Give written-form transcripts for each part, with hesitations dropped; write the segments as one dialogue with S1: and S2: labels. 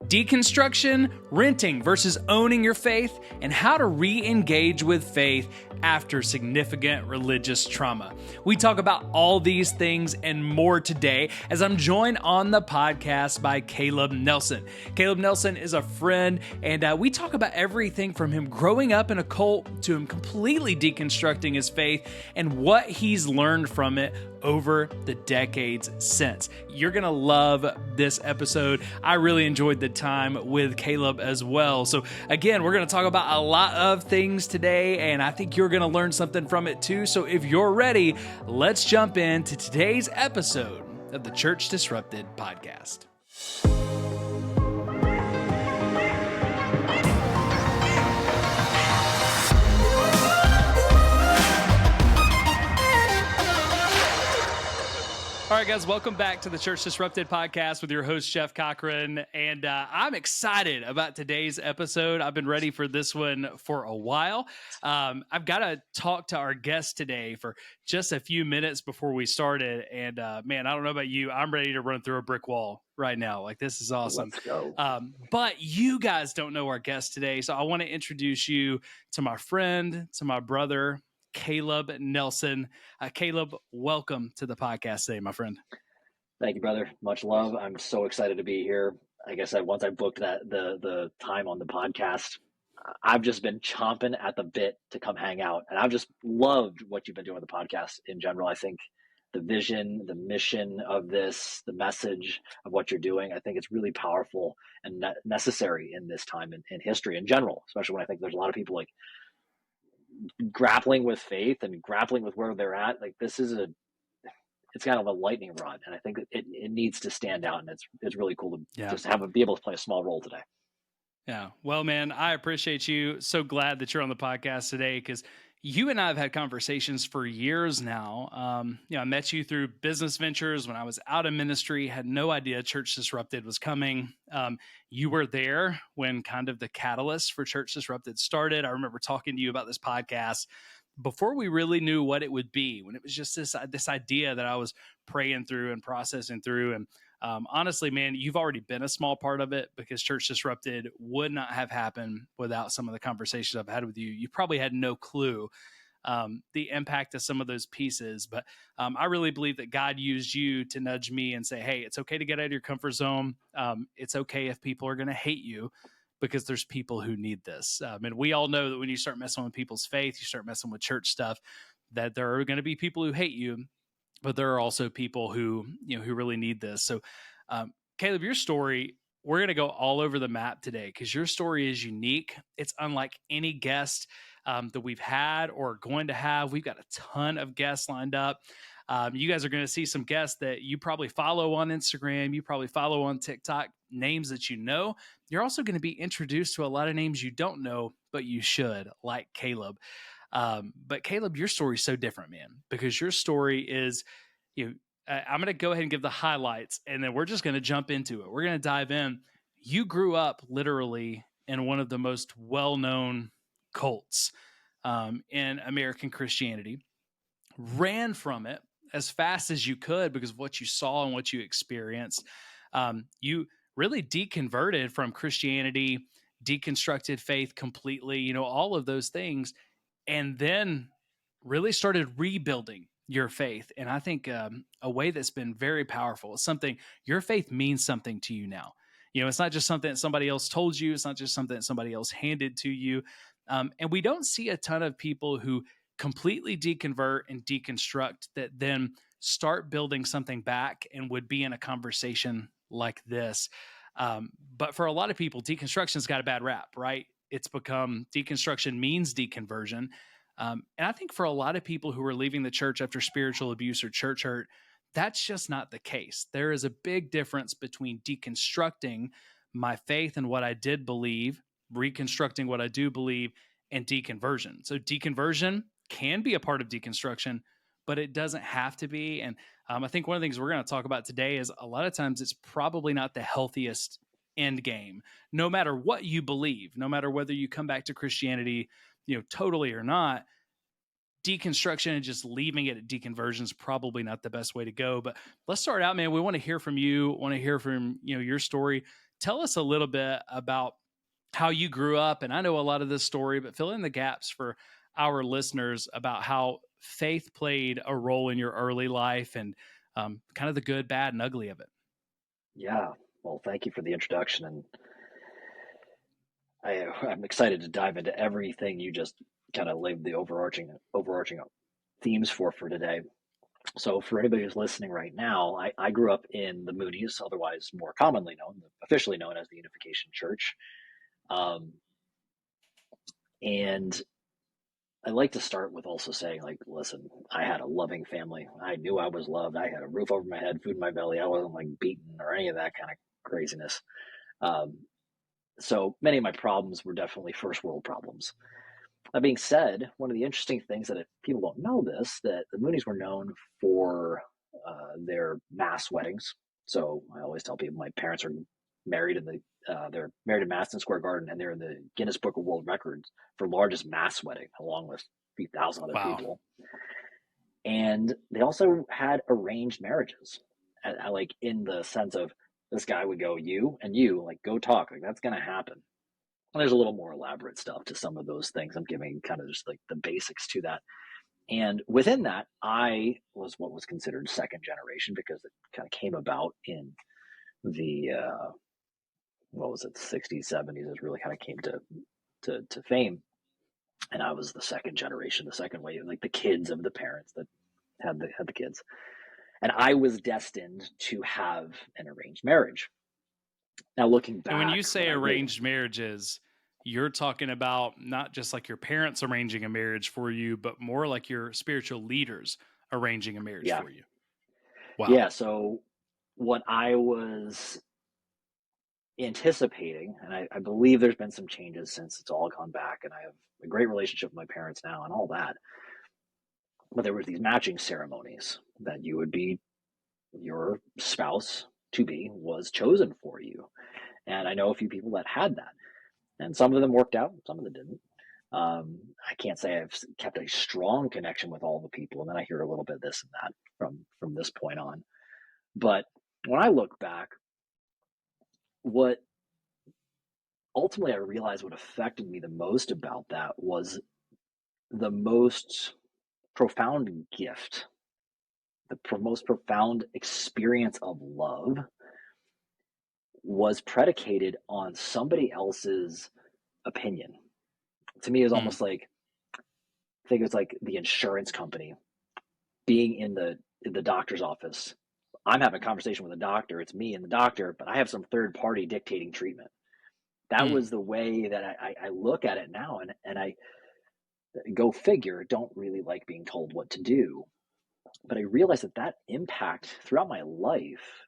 S1: deconstruction, renting versus owning your faith, and how to re-engage with faith after significant religious trauma. We talk about all these things and more today as I'm joined on the podcast by Caleb Nelson. Caleb Nelson is a friend, and we talk about everything from him growing up in a cult to him completely deconstructing his faith and what he's learned from it over the decades since. You're going to love this episode. I really enjoyed the time with Caleb as well. So again, we're going to talk about a lot of things today, and I think you're going to learn something from it too. So if you're ready, let's jump into today's episode of the Church Disrupted podcast. All right, guys, welcome back to the Church Disrupted podcast with your host, Jeff Cochran, and I'm excited about today's episode. I've been ready for this one for a while. I've got to talk to our guest today for just a few minutes before we started, and man, I don't know about you, I'm ready to run through a brick wall right now. Like, this is awesome.
S2: Let's go.
S1: But you guys don't know our guest today, so I want to introduce you to my friend, to my brother, Caleb Nelson. Caleb, welcome to the podcast today, my friend.
S2: Thank you, brother. Much love. I'm so excited to be here. I guess once I booked the time on the podcast, I've just been chomping at the bit to come hang out. And I've just loved what you've been doing with the podcast in general. I think the vision, the mission of this, the message of what you're doing, I think it's really powerful and necessary in this time in history in general, especially when I think there's a lot of people like grappling with faith and grappling with where they're at. Like, this is it's kind of a lightning rod, and I think it needs to stand out, and it's really cool to just be able to play a small role today.
S1: Yeah. Well, man, I appreciate you. So glad that you're on the podcast today, because you and I have had conversations for years now. I met you through business ventures when I was out of ministry, had no idea Church Disrupted was coming. You were there when kind of the catalyst for Church Disrupted started. I remember talking to you about this podcast before we really knew what it would be, when it was just this idea that I was praying through and processing through. And honestly, man, you've already been a small part of it, because Church Disrupted would not have happened without some of the conversations I've had with you. You probably had no clue the impact of some of those pieces, but I really believe that God used you to nudge me and say, hey, it's okay to get out of your comfort zone. It's okay if people are going to hate you, because there's people who need this. And we all know that when you start messing with people's faith, you start messing with church stuff, that there are going to be people who hate you, but there are also people who really need this. So, Caleb, your story, we're going to go all over the map today, because your story is unique. It's unlike any guest that we've had or going to have. We've got a ton of guests lined up. You guys are going to see some guests that you probably follow on Instagram. You probably follow on TikTok, names that you know. You're also going to be introduced to a lot of names you don't know, but you should, like Caleb. But Caleb, your story is so different, man, because your story is, I'm going to go ahead and give the highlights, and then we're just going to jump into it. We're going to dive in. You grew up literally in one of the most well-known cults in American Christianity, ran from it as fast as you could because of what you saw and what you experienced. You really deconverted from Christianity, deconstructed faith completely, all of those things, and then really started rebuilding your faith. And I think a way that's been very powerful is something, your faith means something to you now. It's not just something that somebody else told you. It's not just something that somebody else handed to you. And we don't see a ton of people who completely deconvert and deconstruct that then start building something back and would be in a conversation like this. But for a lot of people, deconstruction's got a bad rap, right? It's become deconstruction means deconversion. And I think for a lot of people who are leaving the church after spiritual abuse or church hurt, that's just not the case. There is a big difference between deconstructing my faith and what I did believe, reconstructing what I do believe, and deconversion. So deconversion can be a part of deconstruction, but it doesn't have to be. And I think one of the things we're going to talk about today is a lot of times it's probably not the healthiest end game, no matter what you believe, no matter whether you come back to Christianity, totally or not. Deconstruction and just leaving it at deconversion is probably not the best way to go. But let's start out, man. We want to hear from you, want to hear from, your story. Tell us a little bit about how you grew up. And I know a lot of this story, but fill in the gaps for our listeners about how faith played a role in your early life and kind of the good, bad, and ugly of it.
S2: Yeah. Well, thank you for the introduction, and I'm excited to dive into everything you just kind of laid the overarching themes for today. So, for anybody who's listening right now, I grew up in the Moonies, otherwise more commonly known, officially known as the Unification Church. Um, and I like to start with also saying, like, listen, I had a loving family. I knew I was loved. I had a roof over my head, food in my belly. I wasn't like beaten or any of that kind of craziness. Um, so many of my problems were definitely first world problems. That being said, one of the interesting things that people don't know this, that the Moonies were known for their mass weddings. So I always tell people my parents are married in they're married in Madison Square Garden, and they're in the Guinness Book of World Records for largest mass wedding, along with a few thousand other
S1: Wow.
S2: people. And they also had arranged marriages, like in the sense of this guy would go, you and you, like, go talk, like that's going to happen. And there's a little more elaborate stuff to some of those things. I'm giving kind of just like the basics to that. And within that, I was what was considered second generation because it kind of came about in the what was it, 60s, 70s. It really kind of came to fame. And I was the second generation, the second wave, like the kids of the parents that had the kids. And I was destined to have an arranged marriage. Now, looking
S1: And when
S2: back,
S1: you say
S2: when I really,
S1: arranged marriages, you're talking about not just like your parents arranging a marriage for you, but more like your spiritual leaders arranging a marriage
S2: yeah,
S1: for you. Wow.
S2: yeah. So what I was anticipating, and I believe there's been some changes since it's all gone back, and I have a great relationship with my parents now and all that. But there was these matching ceremonies that you would be, your spouse to be was chosen for you. And I know a few people that had that, and some of them worked out, some of them didn't. I can't say I've kept a strong connection with all the people, and then I hear a little bit of this and that from this point on. But when I look back, what ultimately I realized what affected me the most about that was the most profound gift, most profound experience of love was predicated on somebody else's opinion. To me, it was
S1: Hmm.
S2: almost like, I think it was like the insurance company being in the doctor's office. I'm having a conversation with a doctor. It's me and the doctor, but I have some third party dictating treatment. That
S1: Hmm.
S2: was the way that I look at it now, and I go figure. Don't really like being told what to do, but I realized that that impact throughout my life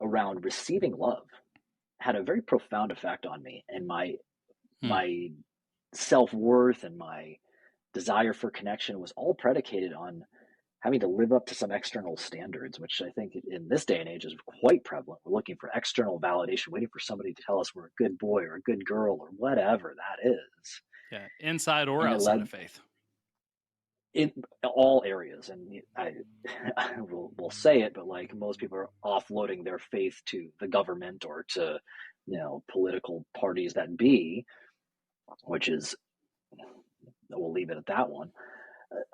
S2: around receiving love had a very profound effect on me, and
S1: Hmm.
S2: my self-worth and my desire for connection was all predicated on having to live up to some external standards, which I think in this day and age is quite prevalent. We're looking for external validation, waiting for somebody to tell us we're a good boy or a good girl or whatever that is.
S1: Yeah. Inside or
S2: And it
S1: outside
S2: led
S1: of faith.
S2: in all areas. And I will say it, but like most people are offloading their faith to the government or to, political parties that be, which is, we'll leave it at that one.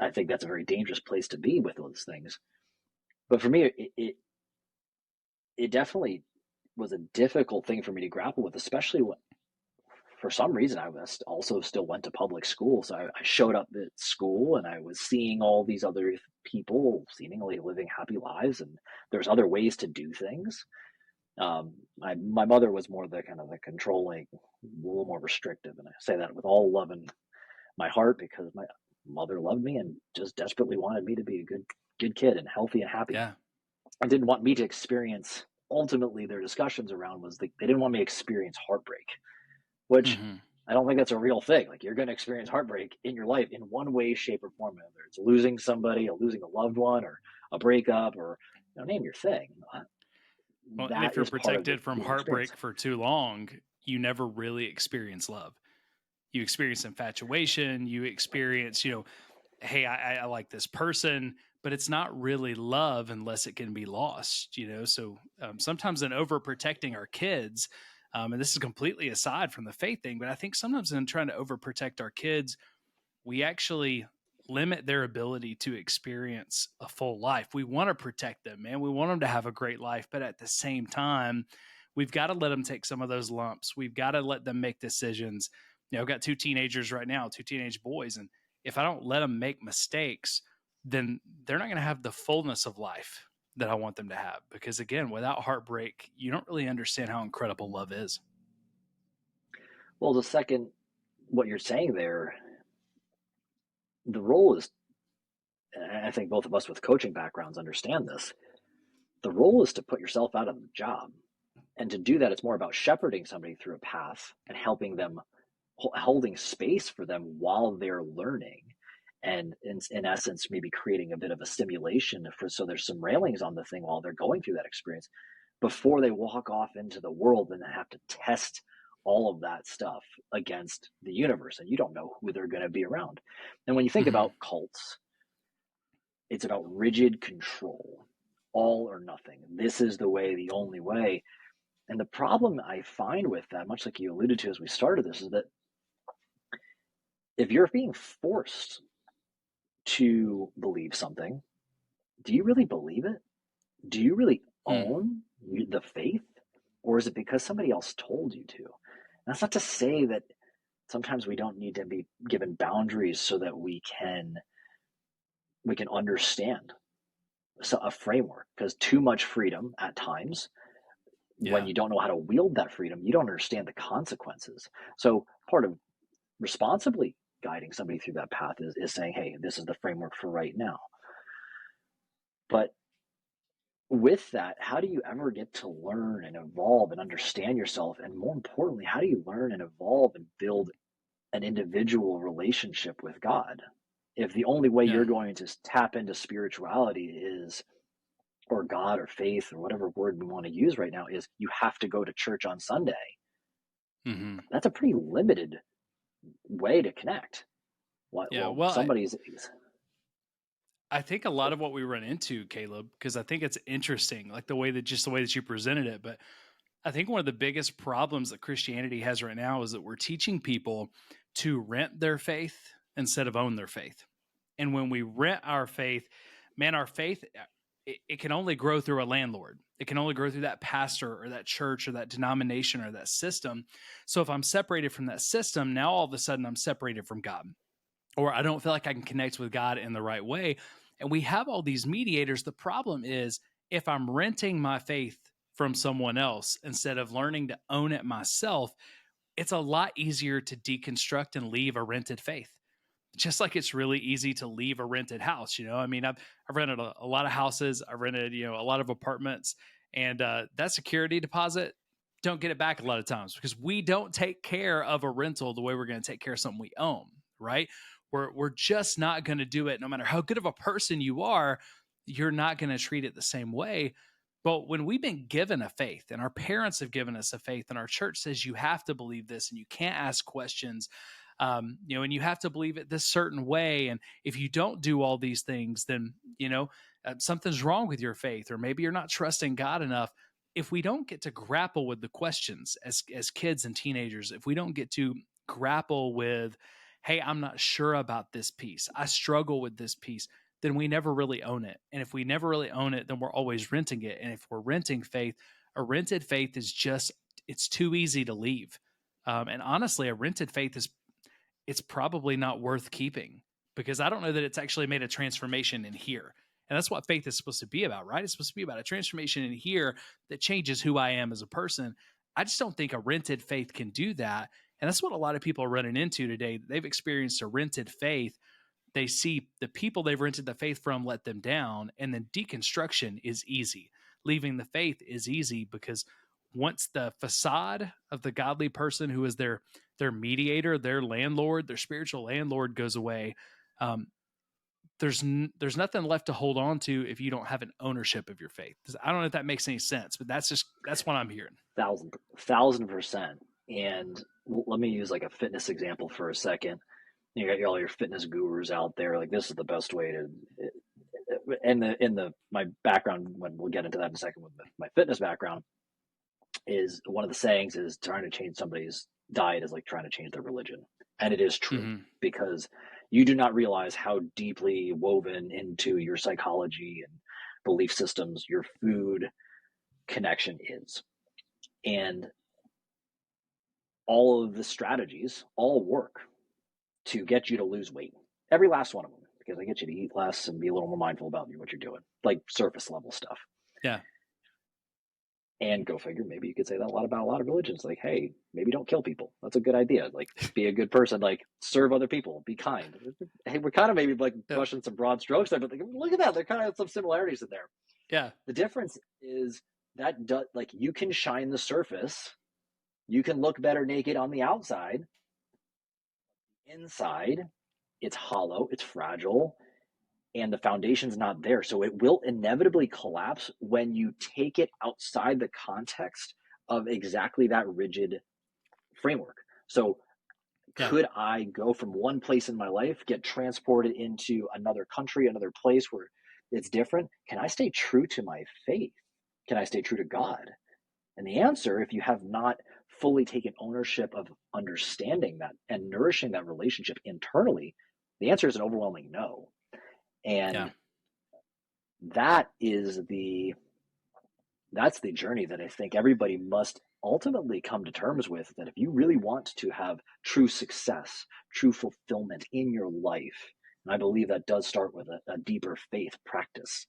S2: I think that's a very dangerous place to be with those things. But for me, it definitely was a difficult thing for me to grapple with, especially when, for some reason, I was also still went to public school. So I showed up at school and I was seeing all these other people seemingly living happy lives, and there's other ways to do things. My mother was more the kind of the controlling, a little more restrictive, and I say that with all love in my heart because my mother loved me and just desperately wanted me to be a good kid and healthy and happy.
S1: Yeah.
S2: I didn't want me to experience. Ultimately, their discussions around was they didn't want me to experience heartbreak, which
S1: Hmm.
S2: I don't think that's a real thing. Like, you're going to experience heartbreak in your life in one way, shape, or form, whether it's losing somebody, or losing a loved one, or a breakup, or name your thing.
S1: Well, and if
S2: That
S1: you're
S2: is part of the
S1: protected from
S2: human experience.
S1: heartbreak for too long, you never really experience love. You experience infatuation. You experience, hey, I like this person, but it's not really love unless it can be lost, you know? So sometimes in overprotecting our kids, and this is completely aside from the faith thing, but I think sometimes in trying to overprotect our kids, we actually limit their ability to experience a full life. We want to protect them, man. We want them to have a great life, but at the same time, we've got to let them take some of those lumps. We've got to let them make decisions. You know, I've got two teenagers right now, two teenage boys, and if I don't let them make mistakes, then they're not going to have the fullness of life that I want them to have. Because again, without heartbreak, you don't really understand how incredible love is.
S2: Well, the second, what you're saying there, the role is, and I think both of us with coaching backgrounds understand this, the role is to put yourself out of the job. And to do that, it's more about shepherding somebody through a path and helping them, holding space for them while they're learning. And in essence, maybe creating a bit of a stimulation so there's some railings on the thing while they're going through that experience before they walk off into the world and have to test all of that stuff against the universe. And you don't know who they're going to be around. And when you think
S1: Mm-hmm.
S2: about cults, it's about rigid control, all or nothing. This is the way, the only way. And the problem I find with that, much like you alluded to as we started this, is that if you're being forced to believe something, do you really believe it? Do you really
S1: Mm.
S2: own the faith? Or is it because somebody else told you to? And that's not to say that sometimes we don't need to be given boundaries so that we can understand a framework, because too much freedom at times, when
S1: Yeah.
S2: you don't know how to wield that freedom, you don't understand the consequences. So part of responsibly guiding somebody through that path is saying, hey, this is the framework for right now. But with that, how do you ever get to learn and evolve and understand yourself? And more importantly, how do you learn and evolve and build an individual relationship with God? If the only way
S1: Yeah.
S2: you're going to tap into spirituality is, or God or faith or whatever word we want to use right now, is you have to go to church on Sunday,
S1: Mm-hmm.
S2: that's a pretty limited way to connect. What,
S1: Yeah.
S2: well,
S1: Well,
S2: somebody's.
S1: I think a lot of what we run into, Caleb, because I think it's interesting, like the way that you presented it. But I think one of the biggest problems that Christianity has right now is that we're teaching people to rent their faith instead of own their faith. And when we rent our faith, man, our faith, it can only grow through a landlord. It can only grow through that pastor or that church or that denomination or that system. So if I'm separated from that system, now all of a sudden I'm separated from God, or I don't feel like I can connect with God in the right way. And we have all these mediators. The problem is if I'm renting my faith from someone else instead of learning to own it myself, it's a lot easier to deconstruct and leave a rented faith. Just like it's really easy to leave a rented house. You know, I mean, I've rented a lot of houses. I've rented, you know, a lot of apartments, and that security deposit, don't get it back a lot of times because we don't take care of a rental the way we're going to take care of something we own, right? We're just not going to do it. No matter how good of a person you are, you're not going to treat it the same way. But when we've been given a faith and our parents have given us a faith and our church says you have to believe this and you can't ask questions, you know, and you have to believe it this certain way. And if you don't do all these things, then, you know, something's wrong with your faith, or maybe you're not trusting God enough. If we don't get to grapple with the questions as kids and teenagers, if we don't get to grapple with, hey, I'm not sure about this piece, I struggle with this piece, then we never really own it. And if we never really own it, then we're always renting it. And if we're renting faith, a rented faith is just, it's too easy to leave. And honestly, a rented faith is, it's probably not worth keeping because I don't know that it's actually made a transformation in here. And that's what faith is supposed to be about, right? It's supposed to be about a transformation in here that changes who I am as a person. I just don't think a rented faith can do that. And that's what a lot of people are running into today. They've experienced a rented faith. They see the people they've rented the faith from let them down. And then deconstruction is easy. Leaving the faith is easy because once the facade of the godly person who is their mediator, their landlord, their spiritual landlord goes away, um, there's nothing left to hold on to if you don't have an ownership of your faith. I don't know if that makes any sense, but that's what I'm hearing.
S2: Thousand percent. And let me use like a fitness example for a second. You got all your fitness gurus out there, like this is the best way to in the my background, when we'll get into that in a second with my fitness background, is one of the sayings is trying to change somebody's diet is like trying to change their religion. And it is true,
S1: Hmm.
S2: because you do not realize how deeply woven into your psychology and belief systems your food connection is. And all of the strategies all work to get you to lose weight. Every last one of them, because they get you to eat less and be a little more mindful about what you're doing, like surface level stuff.
S1: Yeah.
S2: And go figure, maybe you could say that a lot about a lot of religions. Like, hey, maybe don't kill people. That's a good idea. Like, be a good person. Like, serve other people. Be kind. Hey, we're kind of maybe like
S1: Yep.
S2: pushing some broad strokes there, but like, look at that. There kind of some similarities in there.
S1: Yeah.
S2: The difference is that like you can shine the surface. You can look better naked on the outside. Inside, it's hollow. It's fragile. And the foundation's not there. So it will inevitably collapse when you take it outside the context of exactly that rigid framework. So
S1: Yeah.
S2: could I go from one place in my life, get transported into another country, another place where it's different? Can I stay true to my faith? Can I stay true to God? And the answer, if you have not fully taken ownership of understanding that and nourishing that relationship internally, the answer is an overwhelming no.
S1: Yeah.
S2: And that is that's the journey that I think everybody must ultimately come to terms with, that if you really want to have true success, true fulfillment in your life, and I believe that does start with a deeper faith practice,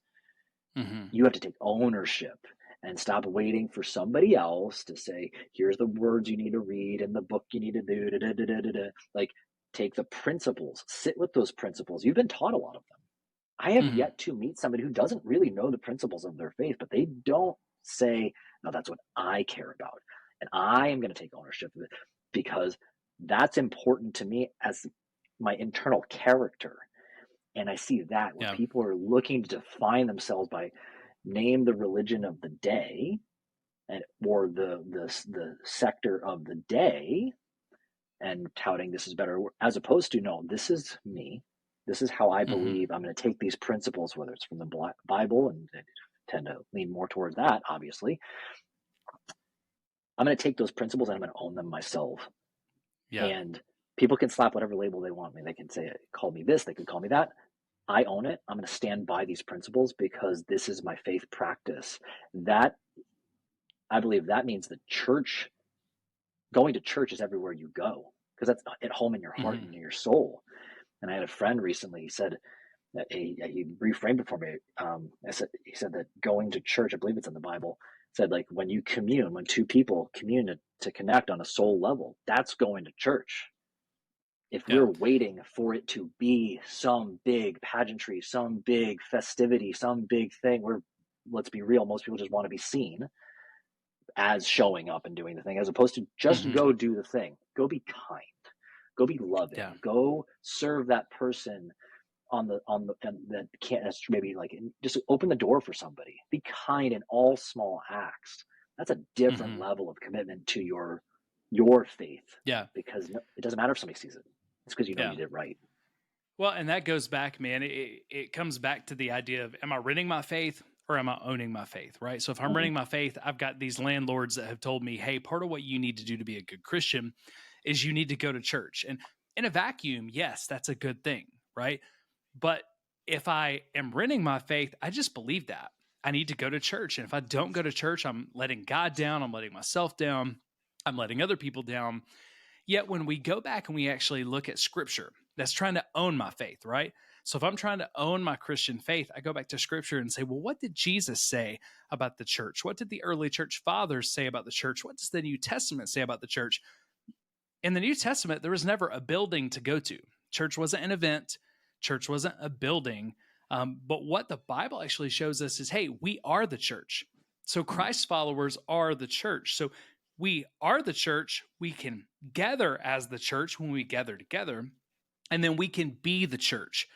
S1: Hmm.
S2: you have to take ownership and stop waiting for somebody else to say, here's the words you need to read and the book you need to do. Da, da, da, da, da, da. Like, take the principles, sit with those principles. You've been taught a lot of them. I have
S1: Hmm.
S2: yet to meet somebody who doesn't really know the principles of their faith, but they don't say, no, that's what I care about. And I am going to take ownership of it, because that's important to me as my internal character. And I see that where
S1: Yeah.
S2: people are looking to define themselves by name the religion of the day, and or the sector of the day, and touting this is better, as opposed to, no, this is me. This is how I
S1: Hmm.
S2: believe. I'm going to take these principles, whether it's from the Bible, and I tend to lean more towards that, obviously. I'm going to take those principles and I'm going to own them myself.
S1: Yeah.
S2: And people can slap whatever label they want me. They can say, call me this, they could call me that. I own it. I'm going to stand by these principles because this is my faith practice. That, I believe, that means the church, going to church is everywhere you go, because that's at home in your heart
S1: Hmm.
S2: and in your soul. And I had a friend recently, he said that he reframed it for me. He said that going to church, I believe it's in the Bible, said like when you commune, when two people commune to connect on a soul level, that's going to church. If
S1: Yeah.
S2: we're waiting for it to be some big pageantry, some big festivity, some big thing, where, let's be real, most people just want to be seen as showing up and doing the thing, as opposed to just
S1: Hmm.
S2: go do the thing. Go be kind. Go be loving.
S1: Yeah.
S2: Go serve that person and that can't, that's maybe like, just open the door for somebody. Be kind in all small acts. That's a different
S1: Hmm.
S2: level of commitment to your faith,
S1: Yeah.
S2: because it doesn't matter if somebody sees it. It's because you know
S1: Yeah.
S2: you did it right.
S1: Well, and that goes back, man. It comes back to the idea of, am I renting my faith or am I owning my faith? Right. So if I'm
S2: Mm-hmm.
S1: renting my faith, I've got these landlords that have told me, hey, part of what you need to do to be a good Christian is you need to go to church. And in a vacuum, yes, that's a good thing. Right. But if I am renting my faith, I just believe that I need to go to church. And if I don't go to church, I'm letting God down. I'm letting myself down. I'm letting other people down. Yet when we go back and we actually look at scripture, that's trying to own my faith, right? So if I'm trying to own my Christian faith, I go back to scripture and say, well, what did Jesus say about the church? What did the early church fathers say about the church? What does the New Testament say about the church? In the New Testament, there was never a building to go to. Church wasn't an event, church wasn't a building. But what the Bible actually shows us is, hey, we are the church. So Christ's followers are the church. So we are the church. We can gather as the church when we gather together. And then we can be the church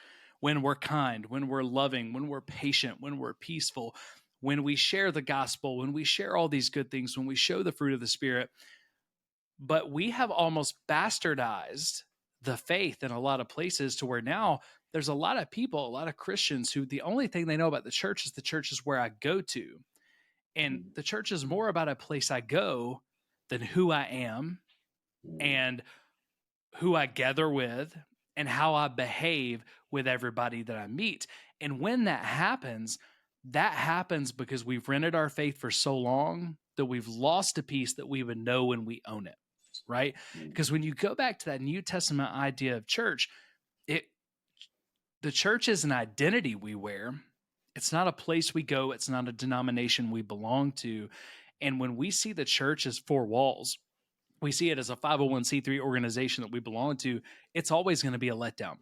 S1: when we're kind, when we're loving, when we're patient, when we're peaceful, when we share the gospel, when we share all these good things, when we show the fruit of the Spirit. But we have almost bastardized the faith in a lot of places to where now there's a lot of people, a lot of Christians who the only thing they know about the church is where I go to. And
S2: Mm,
S1: the church is more about a place I go than who I am
S2: mm,
S1: and who I gather with and how I behave with everybody that I meet. And when that happens because we've rented our faith for so long that we've lost a piece that we would know when we own it, right?
S2: mm,
S1: Because when you go back to that New Testament idea of church, it the church is an identity we wear. It's not a place we go, it's not a denomination we belong to. And when we see the church as four walls, we see it as a 501c3 organization that we belong to, it's always going to be a letdown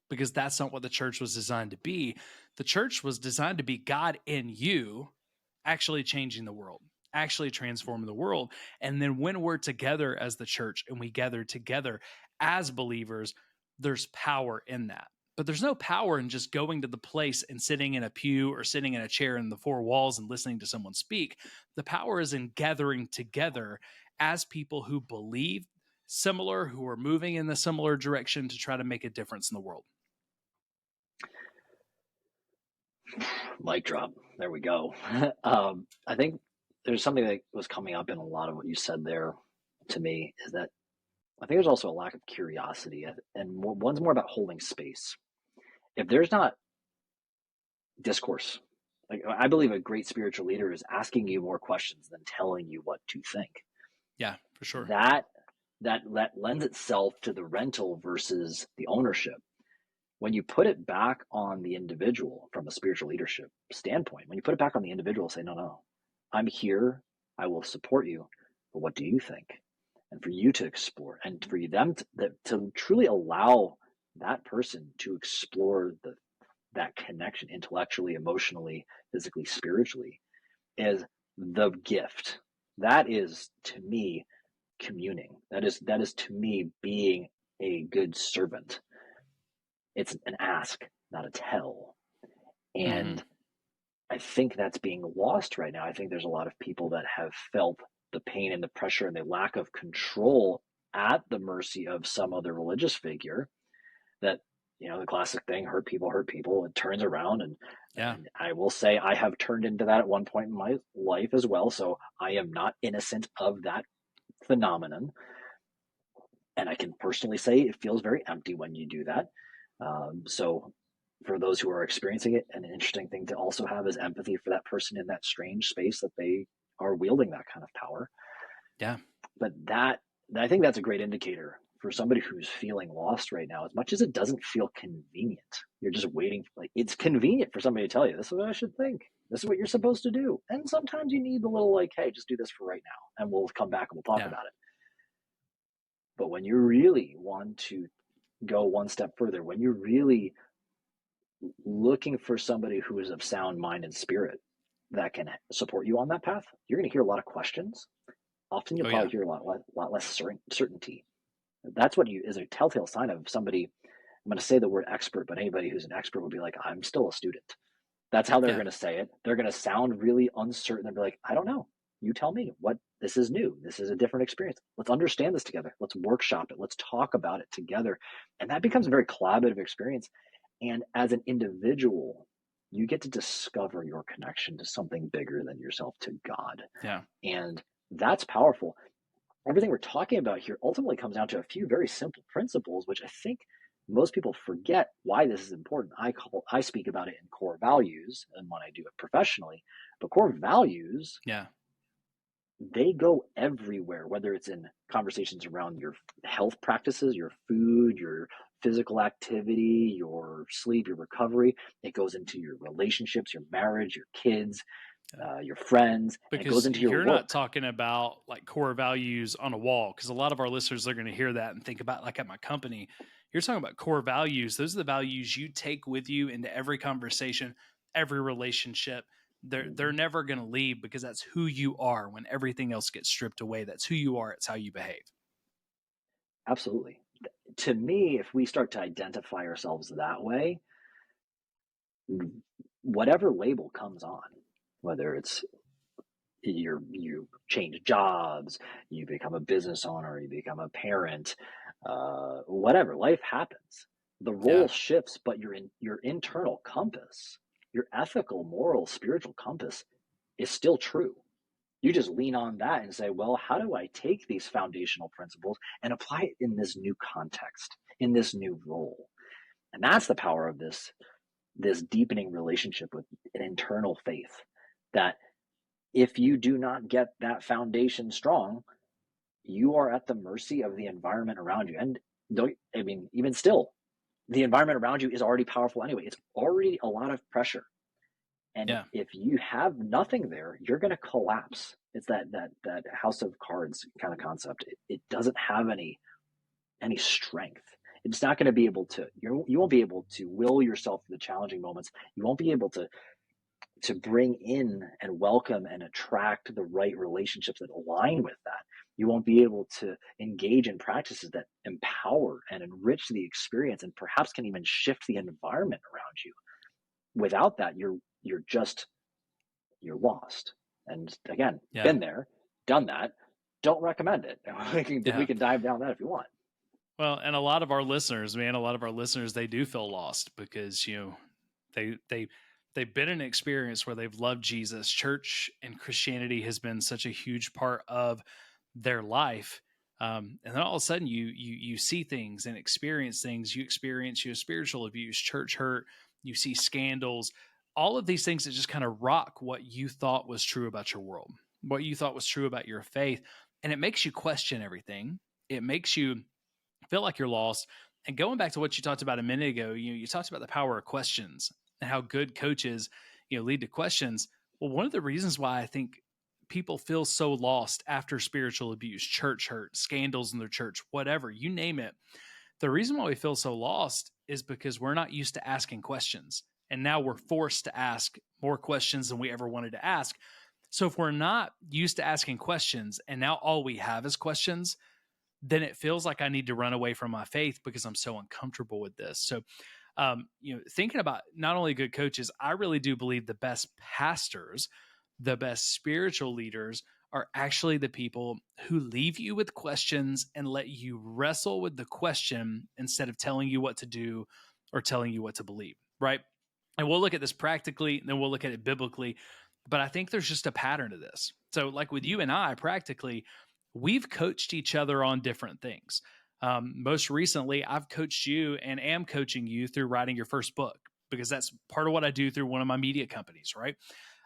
S1: because that's not what the church was designed to be. The church was designed to be God in you, actually changing the world, actually transforming the world. And then when we're together as the church and we gather together as believers, there's power in that. But there's no power in just going to the place and sitting in a pew or sitting in a chair in the four walls and listening to someone speak. The power is in gathering together as people who believe similar, who are moving in the similar direction to try to make a difference in the world.
S2: Mic drop. There we go. I think there's something that was coming up in a lot of what you said there to me is that I think there's also a lack of curiosity, and one's more about holding space. If there's not discourse, like I believe a great spiritual leader is asking you more questions than telling you what to think.
S1: Yeah, for sure.
S2: That that lends itself to the rental versus the ownership. When you put it back on the individual from a spiritual leadership standpoint, when you put it back on the individual, say, no, no, I'm here, I will support you, but what do you think? And for you to explore and for them to truly allow that person to explore that connection intellectually, emotionally, physically, spiritually is the gift. That is to me communing. That is to me being a good servant. It's an ask, not a tell.
S1: Mm-hmm.
S2: And I think that's being lost right now. I think there's a lot of people that have felt the pain and the pressure and the lack of control at the mercy of some other religious figure that, the classic thing, hurt people. It turns around. And,
S1: Yeah.
S2: and I will say I have turned into that at one point in my life as well. So I am not innocent of that phenomenon. And I can personally say it feels very empty when you do that. So for those who are experiencing it, an interesting thing to also have is empathy for that person in that strange space that they are wielding that kind of power.
S1: Yeah.
S2: But I think that's a great indicator for somebody who's feeling lost right now. As much as it doesn't feel convenient, you're just waiting. Like, it's convenient for somebody to tell you, this is what I should think. This is what you're supposed to do. And sometimes you need the little, like, hey, just do this for right now, and we'll come back and we'll talk
S1: Yeah.
S2: about it. But when you really want to go one step further, when you're really looking for somebody who is of sound mind and spirit that can support you on that path, you're going to hear a lot of questions. Often you'll
S1: Oh,
S2: probably
S1: yeah.
S2: hear a lot less certainty. That's what is a telltale sign of somebody. I'm going to say the word expert, but anybody who's an expert will be like, I'm still a student. That's how they're
S1: Yeah.
S2: going to say it. They're going to sound really uncertain. They'll be like, I don't know. You tell me what this is new. This is a different experience. Let's understand this together. Let's workshop it. Let's talk about it together. And that becomes a very collaborative experience. And as an individual, you get to discover your connection to something bigger than yourself, to God.
S1: Yeah.
S2: And that's powerful. Everything we're talking about here ultimately comes down to a few very simple principles, which I think most people forget why this is important. I speak about it in core values and when I do it professionally, but core values,
S1: Yeah.
S2: they go everywhere, whether it's in conversations around your health practices, your food, your physical activity, your sleep, your recovery. It goes into your relationships, your marriage, your kids,
S1: Yeah.
S2: your friends, and it goes
S1: Because
S2: into your
S1: you're not
S2: work.
S1: talking about like core values on a wall. Because a lot of our listeners are going to hear that and think about like at my company. You're talking about core values. Those are the values you take with you into every conversation, every relationship. They're
S2: Mhm.
S1: never going to leave because that's who you are when everything else gets stripped away. That's who you are. It's how you behave.
S2: Absolutely. To me, if we start to identify ourselves that way, whatever label comes on, whether it's you change jobs, you become a business owner, you become a parent, whatever, life happens. The role
S1: Yeah.
S2: shifts, but your internal compass, your ethical, moral, spiritual compass is still true. You just lean on that and say, well, how do I take these foundational principles and apply it in this new context, in this new role? And that's the power of this deepening relationship with an internal faith, that if you do not get that foundation strong, you are at the mercy of the environment around you. And don't, I mean, even still, the environment around you is already powerful anyway. It's already a lot of pressure. And
S1: Yeah.
S2: if you have nothing there, you're going to collapse. It's that house of cards kind of concept. It doesn't have any strength. It's not going to be able to. You won't be able to will yourself through the challenging moments. You won't be able to bring in and welcome and attract the right relationships that align with that. You won't be able to engage in practices that empower and enrich the experience and perhaps can even shift the environment around you. Without that, you're lost. And again,
S1: Yeah.
S2: been there, done that. Don't recommend it. We
S1: Yeah.
S2: can dive down that if you want.
S1: Well, and a lot of our listeners, man, a lot of our listeners, they do feel lost because, they they they've been in an experience where they've loved Jesus. Church and Christianity has been such a huge part of their life. And then all of a sudden you see things and experience things. You experience spiritual abuse, church hurt, you see scandals, all of these things that just kind of rock what you thought was true about your world, what you thought was true about your faith. And it makes you question everything. It makes you feel like you're lost. And going back to what you talked about a minute ago, you talked about the power of questions and how good coaches, lead to questions. Well, one of the reasons why I think people feel so lost after spiritual abuse, church hurt, scandals in their church, whatever, you name it. The reason why we feel so lost is because we're not used to asking questions. And now we're forced to ask more questions than we ever wanted to ask. So if we're not used to asking questions and now all we have is questions, then it feels like I need to run away from my faith because I'm so uncomfortable with this. So, thinking about not only good coaches, I really do believe the best pastors, the best spiritual leaders are actually the people who leave you with questions and let you wrestle with the question instead of telling you what to do or telling you what to believe. Right. And we'll look at this practically, and then we'll look at it biblically. But I think there's just a pattern to this. So, like with you and I, practically, we've coached each other on different things. Most recently, I've coached you and am coaching you through writing your first book because that's part of what I do through one of my media companies, right?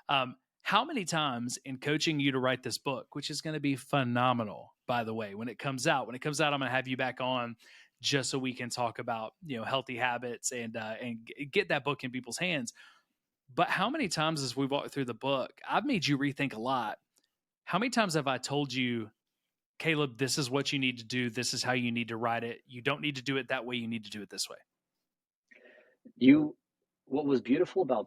S1: How many times in coaching you to write this book, which is going to be phenomenal, by the way, when it comes out, I'm going to have you back on just so we can talk about, healthy habits and get that book in people's hands. But how many times as we walked through the book, I've made you rethink a lot. How many times have I told you, Caleb, this is what you need to do. This is how you need to write it. You don't need to do it that way. You need to do it this way.
S2: You, what was beautiful about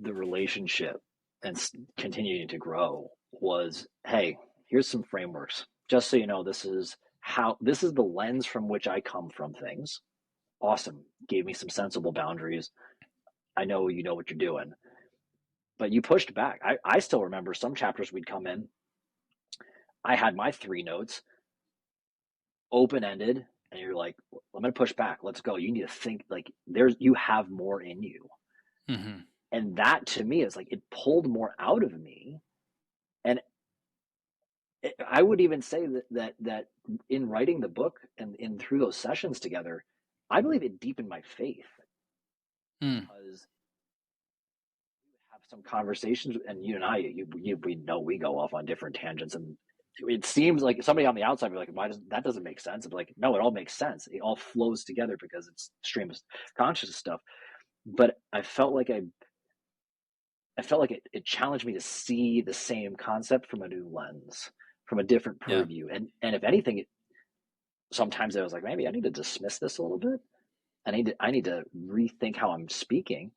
S2: the relationship and continuing to grow was, hey, here's some frameworks. Just so you know, this is the lens from which I come from things. Awesome. Gave me some sensible boundaries. I know you know what you're doing. But you pushed back. I still remember some chapters we'd come in. I had my 3 notes open ended, and you're like, I'm going to push back. Let's go. You need to think like you have more in you.
S1: Mm-hmm.
S2: And that to me is like, it pulled more out of me. And I would even say that in writing the book and in through those sessions together, I believe it deepened my faith
S1: Mm.
S2: because we have some conversations, and you and I, we know we go off on different tangents, and it seems like somebody on the outside would be like, why does that doesn't make sense? I'm like, no, it all makes sense. It all flows together because it's stream of consciousness stuff. But I felt like it challenged me to see the same concept from a new lens, from a different
S1: Yeah.
S2: purview. And if anything, sometimes I was like, maybe I need to dismiss this a little bit. I need to rethink how I'm speaking.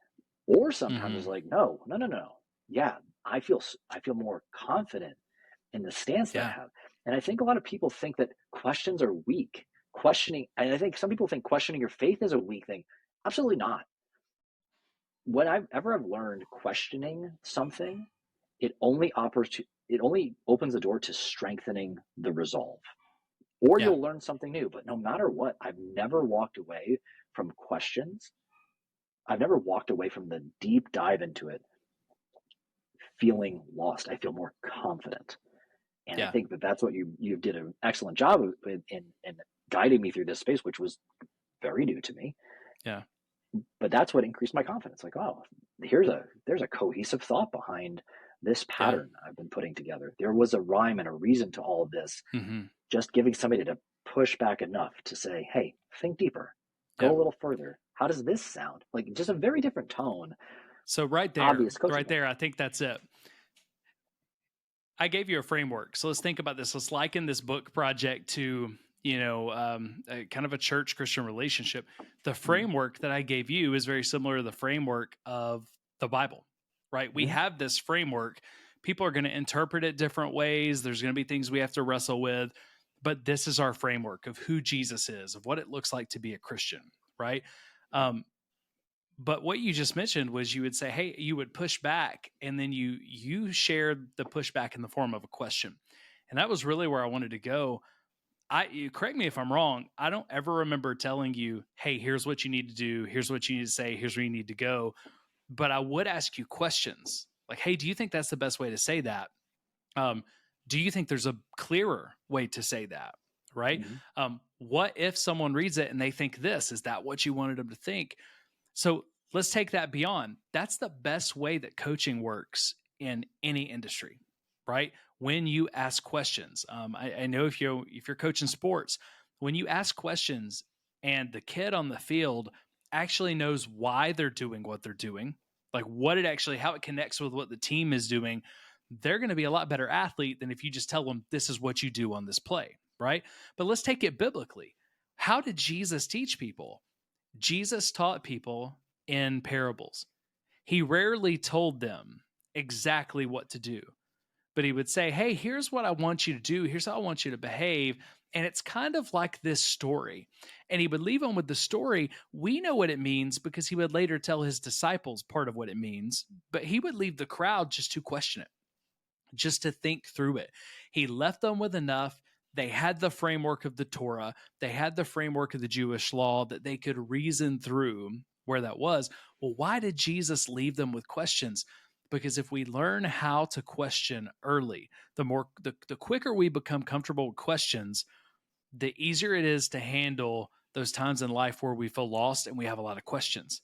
S2: Or sometimes
S1: Mm-hmm.
S2: it's like, no. Yeah, I feel more confident in the stance that I
S1: Yeah.
S2: have. And I think a lot of people think that questions are weak. Questioning, and I think some people think questioning your faith is a weak thing. Absolutely not. What I've learned, questioning something, it only opens the door to strengthening the resolve. or
S1: Yeah.
S2: you'll learn something new. But no matter what, I've never walked away from questions. I've never walked away from the deep dive into it feeling lost. I feel more confident. And I
S1: Yeah.
S2: think that that's what you did an excellent job of in guiding me through this space, which was very new to me.
S1: Yeah.
S2: But that's what increased my confidence. Like, oh, there's a cohesive thought behind this
S1: Yeah.
S2: pattern I've been putting together. There was a rhyme and a reason to all of this.
S1: Hmm.
S2: Just giving somebody to push back enough to say, hey, think deeper,
S1: Yeah.
S2: go a little further. How does this sound? Like just a very different tone.
S1: So
S2: Obvious coaching
S1: right there,
S2: moment.
S1: I think that's it. I gave you a framework. So let's think about this. Let's liken this book project to, a kind of a church Christian relationship. The
S2: Mm-hmm.
S1: framework that I gave you is very similar to the framework of the Bible, right? We
S2: Mm-hmm.
S1: have this framework. People are going to interpret it different ways. There's going to be things we have to wrestle with, but this is our framework of who Jesus is, of what it looks like to be a Christian, right? Um, but what you just mentioned was you would say, hey, you would push back, and then you shared the pushback in the form of a question. And that was really where I wanted to go. You correct me if I'm wrong. I don't ever remember telling you, hey, here's what you need to do, here's what you need to say, here's where you need to go. But I would ask you questions like, hey, do you think that's the best way to say that? Um, do you think there's a clearer way to say that? Right?
S2: Mm-hmm.
S1: What if someone reads it and they think this? Is that what you wanted them to think? So let's take that beyond. That's the best way that coaching works in any industry, right? When you ask questions. I know if you're coaching sports, when you ask questions and the kid on the field actually knows why they're doing what they're doing, like what it actually, how it connects with what the team is doing, they're going to be a lot better athlete than if you just tell them this is what you do on this play, right? But let's take it biblically. How did Jesus teach people? Jesus taught people in parables. He rarely told them exactly what to do, but he would say, hey, here's what I want you to do. Here's how I want you to behave. And it's kind of like this story. And he would leave them with the story. We know what it means because he would later tell his disciples part of what it means, but he would leave the crowd just to question it, just to think through it. He left them with enough. They had the framework of the Torah, they had the framework of the Jewish law that they could reason through where that was. Well, why did Jesus leave them with questions? Because if we learn how to question early, the quicker we become comfortable with questions, the easier it is to handle those times in life where we feel lost and we have a lot of questions.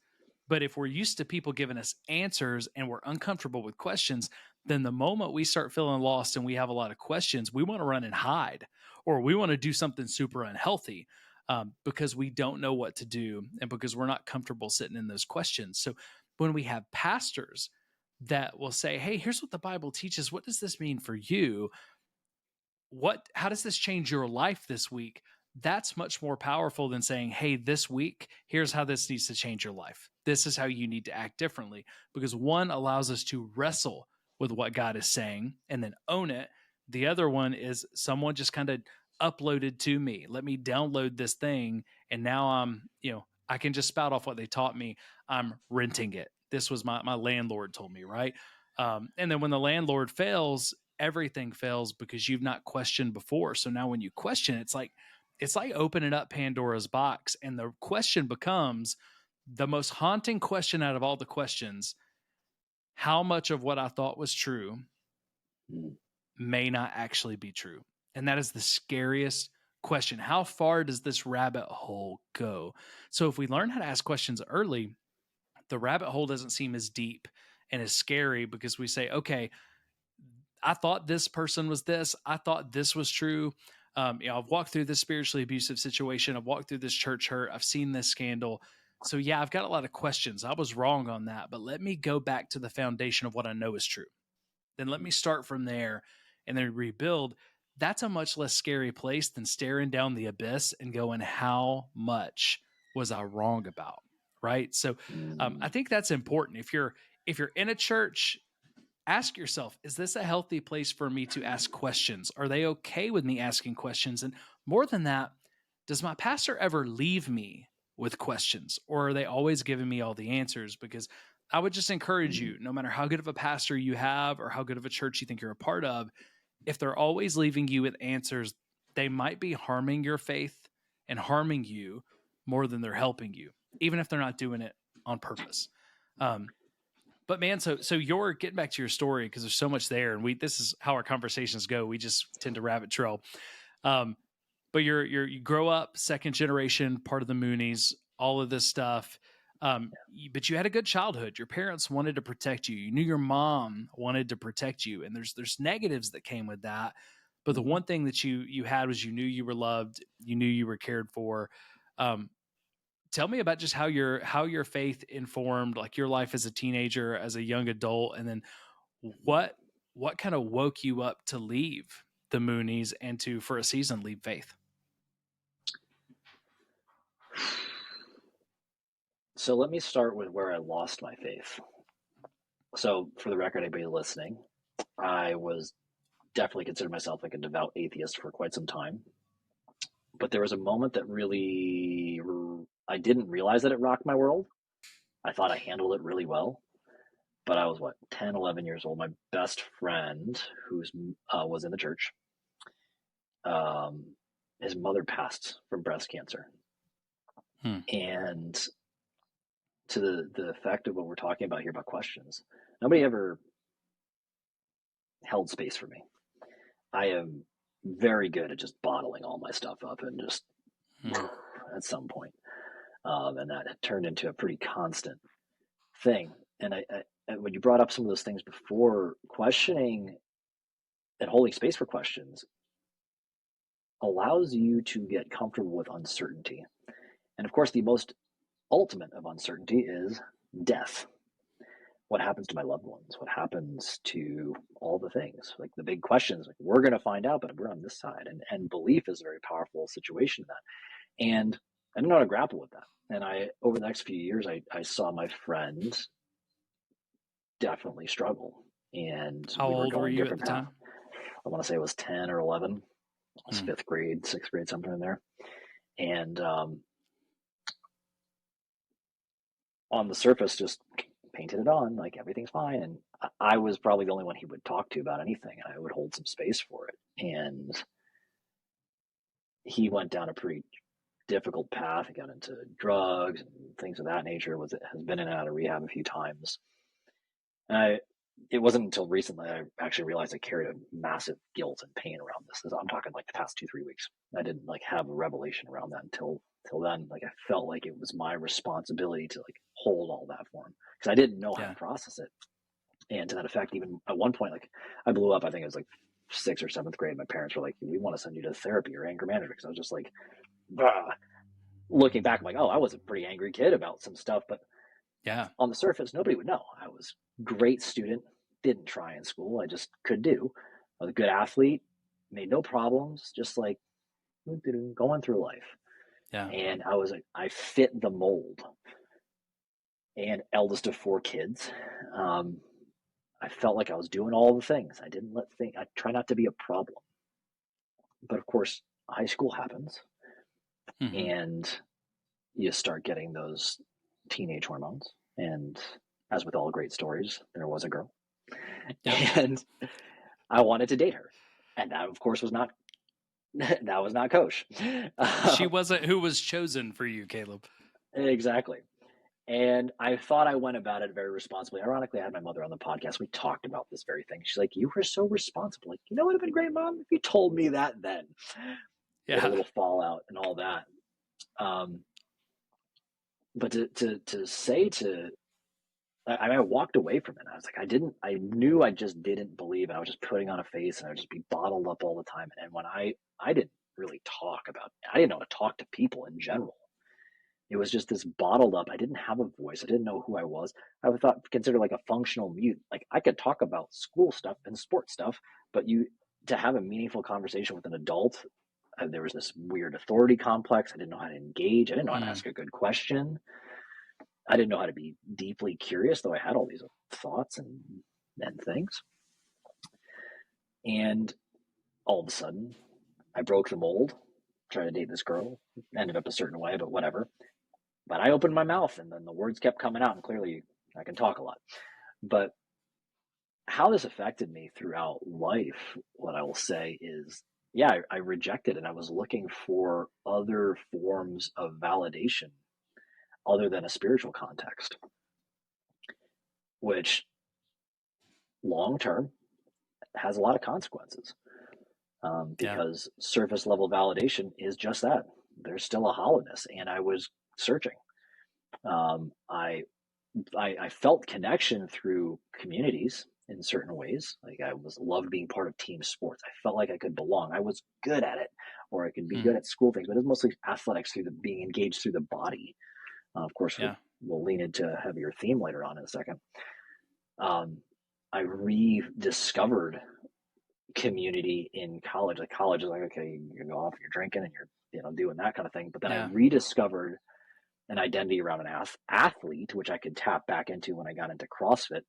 S1: But if we're used to people giving us answers and we're uncomfortable with questions, then the moment we start feeling lost and we have a lot of questions, we want to run and hide, or we want to do something super unhealthy, because we don't know what to do and because we're not comfortable sitting in those questions. So when we have pastors that will say, hey, here's what the Bible teaches, what does this mean for you? How does this change your life this week? That's much more powerful than saying, hey, this week, here's how this needs to change your life. This is how you need to act differently. Because one allows us to wrestle with what God is saying and then own it. The other one is someone just kind of uploaded to me. Let me download this thing. And now I can just spout off what they taught me. I'm renting it. This was my landlord told me, right? And then when the landlord fails, everything fails because you've not questioned before. So now when you question, it's like opening up Pandora's box, and the question becomes the most haunting question out of all the questions. How much of what I thought was true
S2: Mm-hmm.
S1: may not actually be true? And that is the scariest question. How far does this rabbit hole go? So if we learn how to ask questions early, the rabbit hole doesn't seem as deep and as scary because we say, okay, I thought this person was this. I thought this was true. I've walked through this spiritually abusive situation. I've walked through this church hurt. I've seen this scandal. So yeah, I've got a lot of questions. I was wrong on that, but let me go back to the foundation of what I know is true. Then let me start from there and then rebuild. That's a much less scary place than staring down the abyss and going, how much was I wrong about? Right. So I think that's important. If you're in a church, ask yourself, is this a healthy place for me to ask questions? Are they okay with me asking questions? And more than that, does my pastor ever leave me with questions, or are they always giving me all the answers? Because I would just encourage
S2: Mm-hmm.
S1: you, no matter how good of a pastor you have or how good of a church you think you're a part of, if they're always leaving you with answers, they might be harming your faith and harming you more than they're helping you, even if they're not doing it on purpose. But man, so you're getting back to your story because there's so much there, and this is how our conversations go. We just tend to rabbit trail. But you grow up second generation, part of the Moonies, all of this stuff. But you had a good childhood. Your parents wanted to protect you. You knew your mom wanted to protect you, and there's negatives that came with that. But the one thing that you had was you knew you were loved. You knew you were cared for. Tell me about just how your faith informed like your life as a teenager, as a young adult, and then what kind of woke you up to leave the Moonies and to, for a season, leave faith.
S2: So let me start with where I lost my faith. So for the record, anybody listening, I was definitely considered myself like a devout atheist for quite some time. But there was a moment that really, I didn't realize that it rocked my world. I thought I handled it really well. But I was, 10, 11 years old. My best friend, who was in the church, his mother passed from breast cancer. And to the effect of what we're talking about here about questions, nobody ever held space for me. I am very good at just bottling all my stuff up and just at some point. And that had turned into a pretty constant thing. And I when you brought up some of those things before, questioning and holding space for questions allows you to get comfortable with uncertainty. And of course, the most ultimate of uncertainty is death. What happens to my loved ones? What happens to all the things? Like the big questions, like we're going to find out, but we're on this side. And belief is a very powerful situation in that. And I didn't know how to grapple with that. And over the next few years, I saw my friend definitely struggle. And
S1: how old were you at the time?
S2: I want to say it was 10 or 11. It was fifth grade, sixth grade, something in there. And on the surface, just painted it on like everything's fine. And I was probably the only one he would talk to about anything. And I would hold some space for it. And he went down a pretty difficult path. He got into drugs and things of that nature. Has been in and out of rehab a few times. And it wasn't until recently I actually realized I carried a massive guilt and pain around this. I'm talking like the past 2-3 weeks. I didn't like have a revelation around that until then. Like I felt like it was my responsibility to like hold all that for him because I didn't know how to process it. And to that effect, even at one point, like I blew up. I think it was like 6th or 7th grade. My parents were like, "We want to send you to therapy or anger management." Because I was just like, bah. Looking back, I'm like, "Oh, I was a pretty angry kid about some stuff," but on the surface, nobody would know. I was a great student, didn't try in school. I just could do. I was a good athlete, made no problems, just like going through life. And I fit the mold. And eldest of 4 kids. I felt like I was doing all the things. I try not to be a problem. But of course, high school happens. And you start getting those teenage hormones. And as with all great stories, there was a girl. And I wanted to date her. And that, of course, was not Coach.
S1: She wasn't who was chosen for you, Caleb.
S2: Exactly. And I thought I went about it very responsibly. Ironically, I had my mother on the podcast. We talked about this very thing. She's like, "You were so responsible. Like, you know what would have been great, Mom, if you told me that then." We had a little fallout and all that. But to say I walked away from it. I was like, I knew I just didn't believe, and I was just putting on a face, and I would just be bottled up all the time. And when I didn't really I didn't know how to talk to people in general. It was just this bottled up. I didn't have a voice. I didn't know who I was. I was considered like a functional mute. Like I could talk about school stuff and sports stuff, but to have a meaningful conversation with an adult, there was this weird authority complex. I didn't know how to engage. I didn't know how to ask a good question. I didn't know how to be deeply curious, though I had all these thoughts and things. And all of a sudden, I broke the mold, tried to date this girl, ended up a certain way, but whatever. But I opened my mouth and then the words kept coming out, and clearly I can talk a lot. But how this affected me throughout life, what I will say is yeah, I rejected, and I was looking for other forms of validation other than a spiritual context, which long term has a lot of consequences,
S1: Yeah.
S2: because surface level validation is just that. There's still a hollowness, and I was searching. Um, I I felt connection through communities in certain ways. Like I was loved being part of team sports. I felt like I could belong. I was good at it, or I could be
S1: Mm,
S2: good at school things. But it was mostly athletics through the being engaged through the body. Of course,
S1: yeah.
S2: we'll lean into a heavier theme later on in a second. Um, I rediscovered community in college. Like college is like, okay, you go off, you're drinking and you're doing that kind of thing. But then I
S1: Yeah.
S2: rediscovered an identity around an athlete, which I could tap back into when I got into CrossFit,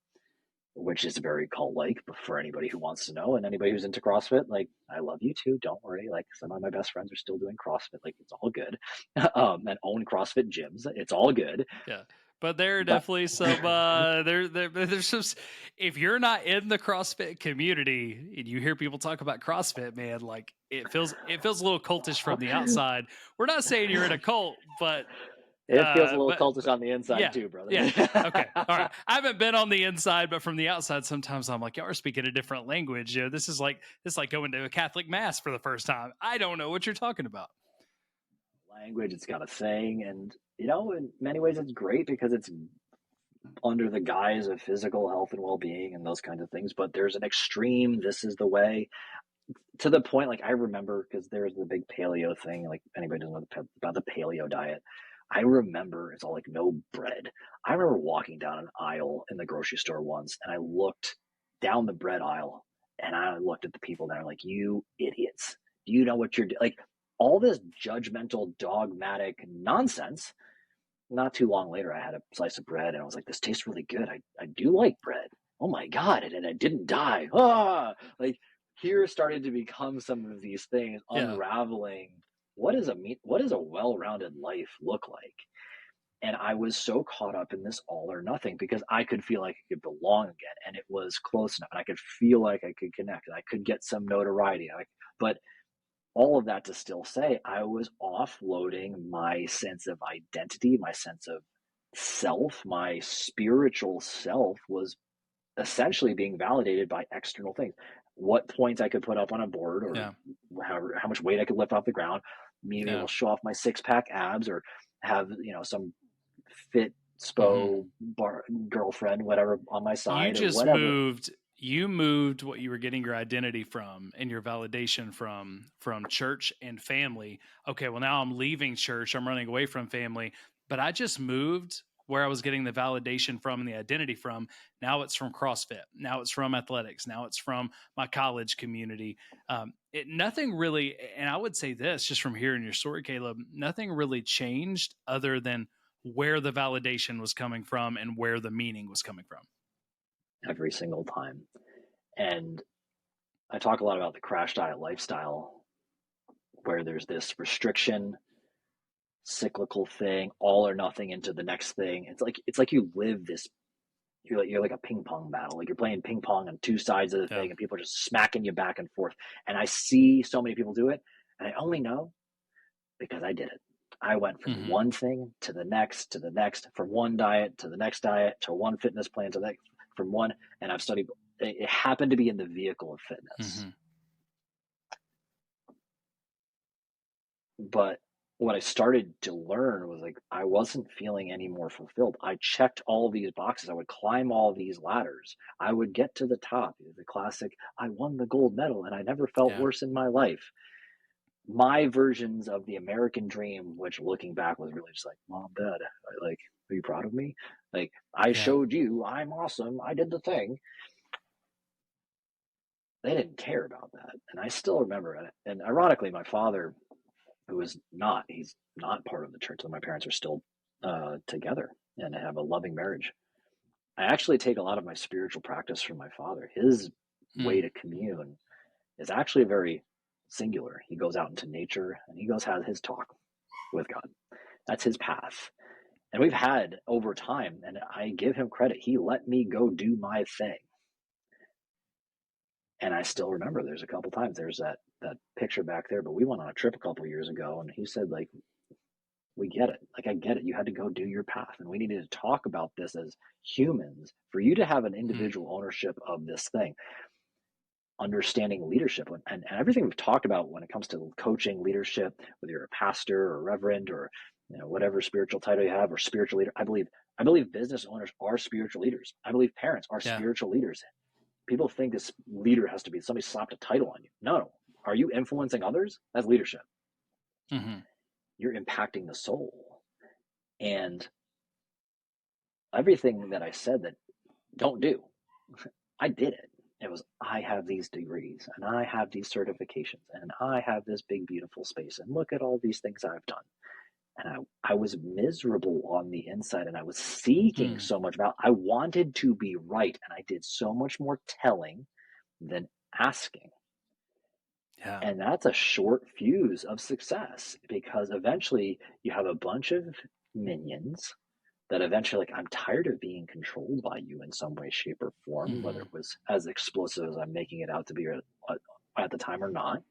S2: which is very cult like for anybody who wants to know. And anybody who's into CrossFit, like, I love you too. Don't worry. Like, some of my best friends are still doing CrossFit. Like, it's all good. And own CrossFit gyms. It's all good.
S1: Yeah. But there are
S2: But
S1: definitely some there's some if you're not in the CrossFit community and you hear people talk about CrossFit, man, like it feels a little cultish from the outside. We're not saying you're in a cult, but
S2: it feels a little
S1: but
S2: cultish on the inside
S1: yeah.
S2: too, brother.
S1: Yeah. Okay. All right. I haven't been on the inside, but from the outside, sometimes I'm like, y'all are speaking a different language. You know, this is like going to a Catholic mass for the first time. I don't know what you're talking about.
S2: Language, it's got a saying. And, in many ways, it's great because it's under the guise of physical health and well being and those kinds of things. But there's an extreme, this is the way, to the point, like, I remember, because there's the big paleo thing, like, anybody doesn't know about the paleo diet. I remember it's all like no bread. I remember walking down an aisle in the grocery store once, and I looked down the bread aisle, and I looked at the people there like, you idiots. Do you know what you're doing? Like, all this judgmental, dogmatic nonsense. Not too long later, I had a slice of bread, and I was like, this tastes really good. I do like bread. Oh my God. And I didn't die. Ah, like, here started to become some of these things
S1: Yeah.
S2: unraveling. What does a well-rounded life look like? And I was so caught up in this all or nothing because I could feel like I could belong again, and it was close enough, and I could feel like I could connect, and I could get some notoriety. But all of that to still say, I was offloading my sense of identity, my sense of self, my spiritual self was essentially being validated by external things. What points I could put up on a board, or
S1: Yeah.
S2: how much weight I could lift off the ground, me being able
S1: Yeah.
S2: to show off my six pack abs, or have, some fit
S1: Hmm.
S2: spo girlfriend, whatever, on my
S1: You
S2: side, or
S1: just
S2: whatever.
S1: moved what you were getting your identity from and your validation from church and family. Okay, well now I'm leaving church, I'm running away from family, but I just moved where I was getting the validation from and the identity from. Now it's from CrossFit. Now it's from athletics. Now it's from my college community. Nothing really, and I would say this just from hearing your story, Caleb, nothing really changed other than where the validation was coming from and where the meaning was coming from.
S2: Every single time. And I talk a lot about the crash diet lifestyle, where there's this restriction, cyclical thing, all or nothing into the next thing. It's like you live this. You're like a ping pong battle. Like, you're playing ping pong on two sides of the
S1: Yeah.
S2: thing, and people are just smacking you back and forth. And I see so many people do it, and I only know because I did it. I went from
S1: Hmm.
S2: one thing to the next, from one diet to the next diet, to one fitness plan to the next, from one. And I've studied. It happened to be in the vehicle of fitness.
S1: Hmm.
S2: But what I started to learn was, like, I wasn't feeling any more fulfilled. I checked all these boxes. I would climb all these ladders. I would get to the top. The classic, I won the gold medal and I never felt
S1: Yeah.
S2: worse in my life. My versions of the American dream, which looking back was really just like, Mom, Dad, like, are you proud of me? Like, I
S1: Yeah.
S2: showed you I'm awesome. I did the thing. They didn't care about that. And I still remember it. And ironically, my father, he's not part of the church. My parents are still together and have a loving marriage. I actually take a lot of my spiritual practice from my father. His way
S1: Mm.
S2: to commune is actually very singular. He goes out into nature and he goes has his talk with God. That's his path. And we've had over time, and I give him credit, he let me go do my thing. And I still remember there's a couple times there's that that picture back there, but we went on a trip a couple of years ago, and he said, like, we get it. Like, I get it. You had to go do your path, and we needed to talk about this as humans for you to have an
S1: Mhm.
S2: individual ownership of this thing, understanding leadership, and everything we've talked about when it comes to coaching leadership, whether you're a pastor or a reverend or whatever spiritual title you have or spiritual leader. I believe business owners are spiritual leaders. I believe parents are
S1: Yeah.
S2: spiritual leaders. People think this leader has to be somebody slapped a title on you. No. Are you influencing others? That's leadership.
S1: Mhm.
S2: You're impacting the soul. And everything that I said that don't do, I did it. It was, I have these degrees and I have these certifications and I have this big, beautiful space. And look at all these things I've done. And I was miserable on the inside, and I was seeking
S1: Mm.
S2: so much value. I wanted to be right. And I did so much more telling than asking.
S1: Yeah.
S2: And that's a short fuse of success, because eventually you have a bunch of minions that eventually, like, I'm tired of being controlled by you in some way, shape, or form, whether
S1: Mhm.
S2: it was as explosive as I'm making it out to be at the time or not.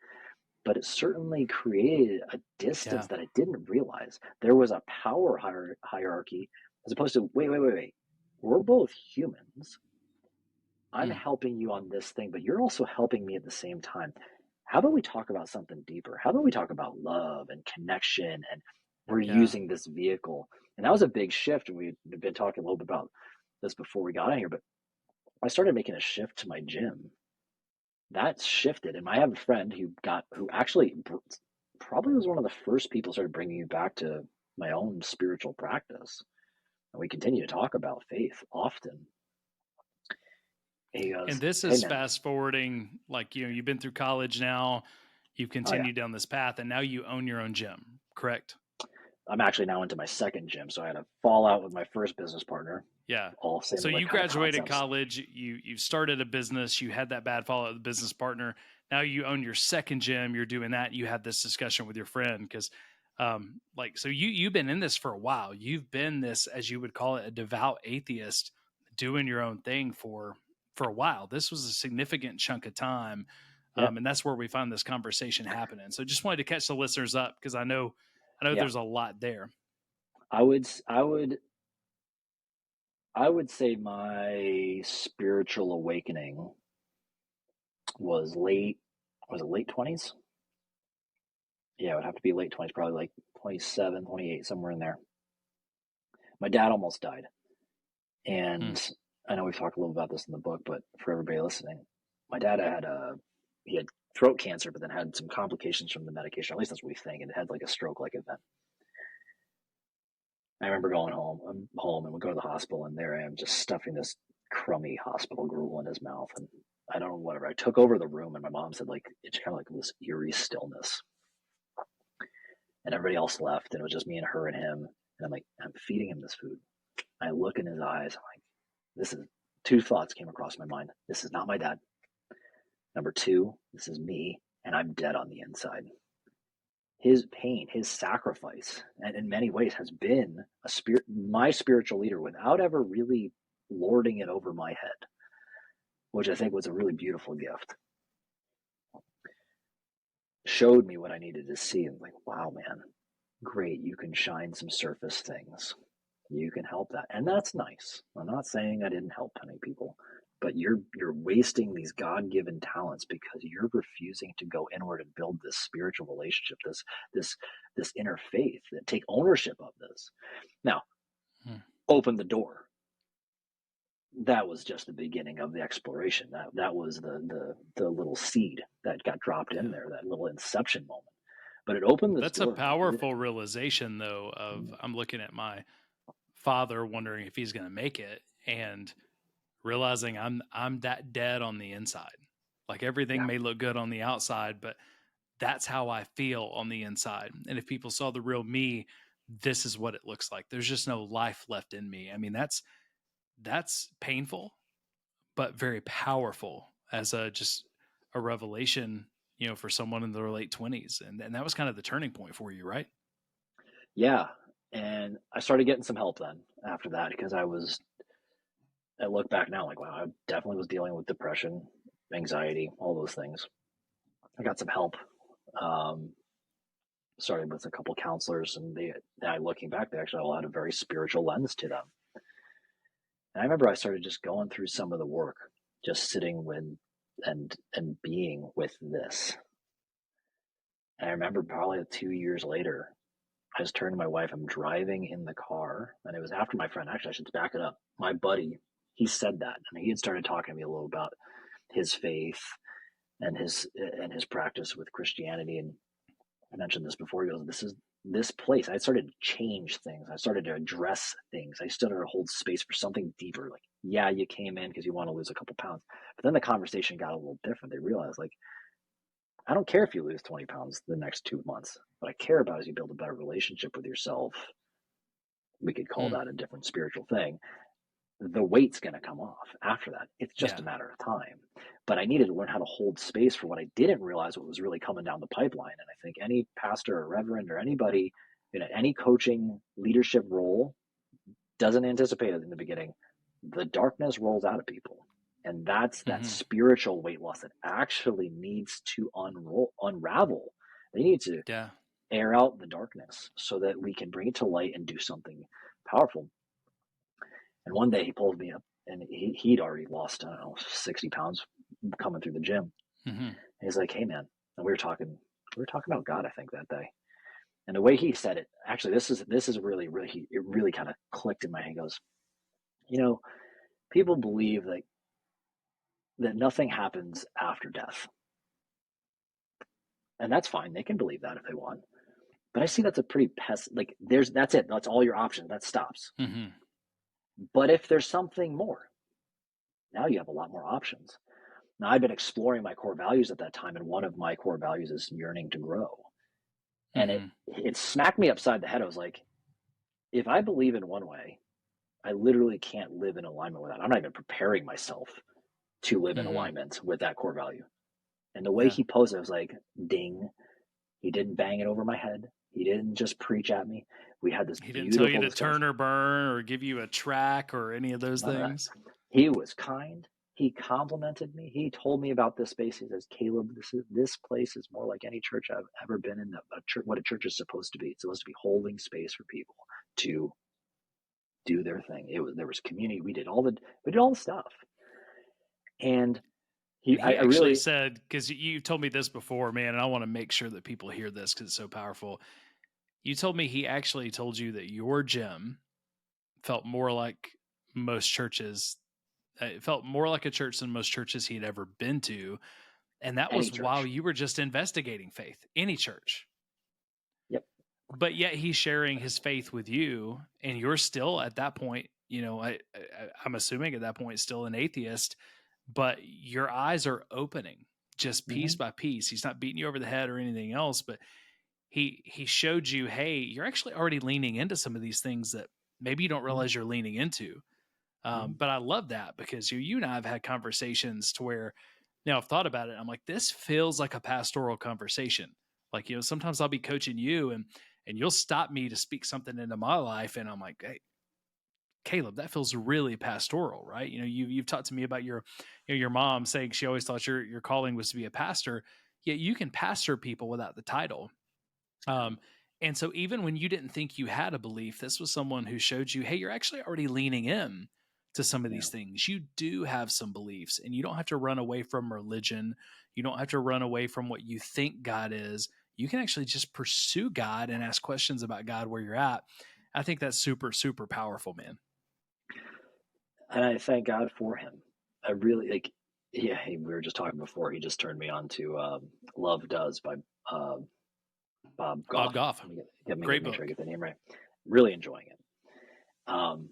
S2: But it certainly created a
S1: Yeah.
S2: distance that I didn't realize. There was a power hierarchy, as opposed to, wait. We're both humans. I'm
S1: Mm.
S2: helping you on this thing, but you're also helping me at the same time. How about we talk about something deeper? How about we talk about love and connection? And we're
S1: Yeah.
S2: using this vehicle. And that was a big shift. And we've been talking a little bit about this before we got in here, but I started making a shift to my gym. That shifted. And I have a friend who actually probably was one of the first people started bringing me back to my own spiritual practice. And we continue to talk about faith often. He
S1: And
S2: goes,
S1: this
S2: "Hey,
S1: is
S2: man.
S1: fast forwarding, like, you've been through college now, you've
S2: Oh, yeah.
S1: continued down this path, and now you own your own gym, correct?
S2: I'm actually now into my second gym. So I had a fallout with my first business partner,
S1: Yeah.
S2: all
S1: So
S2: similar
S1: you
S2: kind of
S1: graduated
S2: concepts.
S1: college, you started a business, you had that bad fallout with the business partner. Now you own your second gym, you're doing that. You had this discussion with your friend because like so you've been in this for a while. You've been this, as you would call it, a devout atheist doing your own thing for a while. This was a significant chunk of time.
S2: Yeah.
S1: And that's where we find this conversation happening. So just wanted to catch the listeners up because I know
S2: Yeah.
S1: there's a lot there.
S2: I would, I would say my spiritual awakening was was it late 20s? Yeah, it would have to be late 20s, probably like 27, 28, somewhere in there. My dad almost died.
S1: Hmm.
S2: And I know we've talked a little about this in the book, but for everybody listening, my dad he had throat cancer, but then had some complications from the medication. At least that's what we think. And it had like a stroke-like event. I remember going home. I'm home, and we go to the hospital, and there I am, just stuffing this crummy hospital gruel in his mouth, and I don't know, whatever. I took over the room, and my mom said, like, it's kind of like this eerie stillness, and everybody else left, and it was just me and her and him. And I'm feeding him this food. I look in his eyes. I'm like, this is two thoughts came across my mind. This is not my dad. Number two, this is me, and I'm dead on the inside. His pain, his sacrifice, and in many ways has been my spiritual leader without ever really lording it over my head, which I think was a really beautiful gift. Showed me what I needed to see. And like, wow, man, great. You can shine some surface things. You can help that. And that's nice. I'm not saying I didn't help many people, but you're wasting these God-given talents because you're refusing to go inward and build this spiritual relationship, this this inner faith, that take ownership of this. Now,
S1: Hmm.
S2: open the door. That was just the beginning of the exploration. That was the little seed that got dropped in
S1: Yeah.
S2: there, that little inception moment. But it opened this
S1: That's a
S2: door. Like,
S1: powerful realization, though, of I'm looking at my father wondering if he's going to make it and realizing I'm that dead on the inside. Like everything
S2: yeah,
S1: may look good on the outside, but that's how I feel on the inside. And if people saw the real me, this is what it looks like. There's just no life left in me. I mean, that's painful, but very powerful as a just a revelation, for someone in their late 20s. And that was kind of the turning point for you, right?
S2: yeah. And I started getting some help then after that, because I look back now like, wow, I definitely was dealing with depression, anxiety, all those things. I got some help. Started with a couple counselors, and looking back, they actually all had a very spiritual lens to them. And I remember I started just going through some of the work, just sitting with and being with this. And I remember probably 2 years later, I just turned to my wife. I'm driving in the car, and it was after my friend. Actually, I should back it up. My buddy, he said that, and he had started talking to me a little about his faith and his practice with Christianity. And I mentioned this before. He goes, this place. I started to change things. I started to address things. I started to hold space for something deeper. Like, yeah, you came in because you want to lose a couple pounds, but then the conversation got a little different. They realized, like, I don't care if you lose 20 pounds the next 2 months. What I care about is you build a better relationship with yourself. We could call
S1: Mm,
S2: that a different spiritual thing. The weight's going to come off after that. It's just
S1: yeah.
S2: a matter of time. But I needed to learn how to hold space for what I didn't realize what was really coming down the pipeline. And I think any pastor or reverend or anybody in any coaching leadership role doesn't anticipate it in the beginning. The darkness rolls out of people. And that's that
S1: Hmm.
S2: spiritual weight loss that actually needs to unravel. They need to
S1: Yeah.
S2: air out the darkness so that we can bring it to light and do something powerful. And one day he pulled me up, and he'd already lost, I don't know, 60 pounds coming through the gym.
S1: Hmm.
S2: And he's like, "Hey man," and we were talking about God, I think, that day. And the way he said it, actually, this is really, really, it really kind of clicked in my head. He goes, people believe that nothing happens after death. And that's fine. They can believe that if they want. But I see that's a pretty that's it. That's all your options. That stops.
S1: Hmm.
S2: But if there's something more, now you have a lot more options. Now, I've been exploring my core values at that time, and one of my core values is yearning to grow. And it
S1: Hmm.
S2: it smacked me upside the head. I was like, if I believe in one way, I literally can't live in alignment with that. I'm not even preparing myself to live in
S1: Hmm.
S2: alignment with that core value. And the way
S1: Yeah.
S2: he posed it, I was like, ding. He didn't bang it over my head. He didn't just preach at me. We had this
S1: He didn't tell you
S2: beautiful
S1: to turn
S2: discussion.
S1: or burn or give you a track or any of those
S2: None of that.
S1: things.
S2: He was kind. He complimented me. He told me about this space. He says, "Caleb, this place is more like any church I've ever been in. What a church is supposed to be. It's supposed to be holding space for people to do their thing. There was community. We did all the stuff." And
S1: And
S2: I
S1: he actually
S2: really
S1: said, because you told me this before, man, and I want to make sure that people hear this because it's so powerful. You told me he actually told you that your gym felt more like most churches. It felt more like a church than most churches he'd ever been to. And that
S2: any
S1: was while
S2: church.
S1: you were just investigating faith, any church.
S2: Yep.
S1: But yet he's sharing his faith with you, and you're still at that point, I'm assuming at that point still an atheist, but your eyes are opening just piece
S2: Mm-hmm.
S1: by piece. He's not beating you over the head or anything else, but he showed you, hey, you're actually already leaning into some of these things that maybe you don't
S2: Mm-hmm.
S1: realize you're leaning into.
S2: Mm-hmm.
S1: But I love that because you and I have had conversations to where now I've thought about it. I'm like, this feels like a pastoral conversation. Like, sometimes I'll be coaching you and you'll stop me to speak something into my life. And I'm like, hey, Caleb, that feels really pastoral, right? You've talked to me about your mom saying she always thought your calling was to be a pastor, yet you can pastor people without the title. Um, and so even when you didn't think you had a belief, this was someone who showed you, hey, you're actually already leaning in to some of
S2: Yeah.
S1: these things. You do have some beliefs, and you don't have to run away from religion. You don't have to run away from what you think God is. You can actually just pursue God and ask questions about God where you're at. I think that's super, super powerful, man.
S2: And I thank God for him. I really like. Yeah, we were just talking before. He just turned me on to "Love Does" by uh, Bob
S1: Bob
S2: Goff.
S1: Goff,
S2: Let me
S1: great
S2: make sure I
S1: book.
S2: get the name right. Really enjoying it. Um,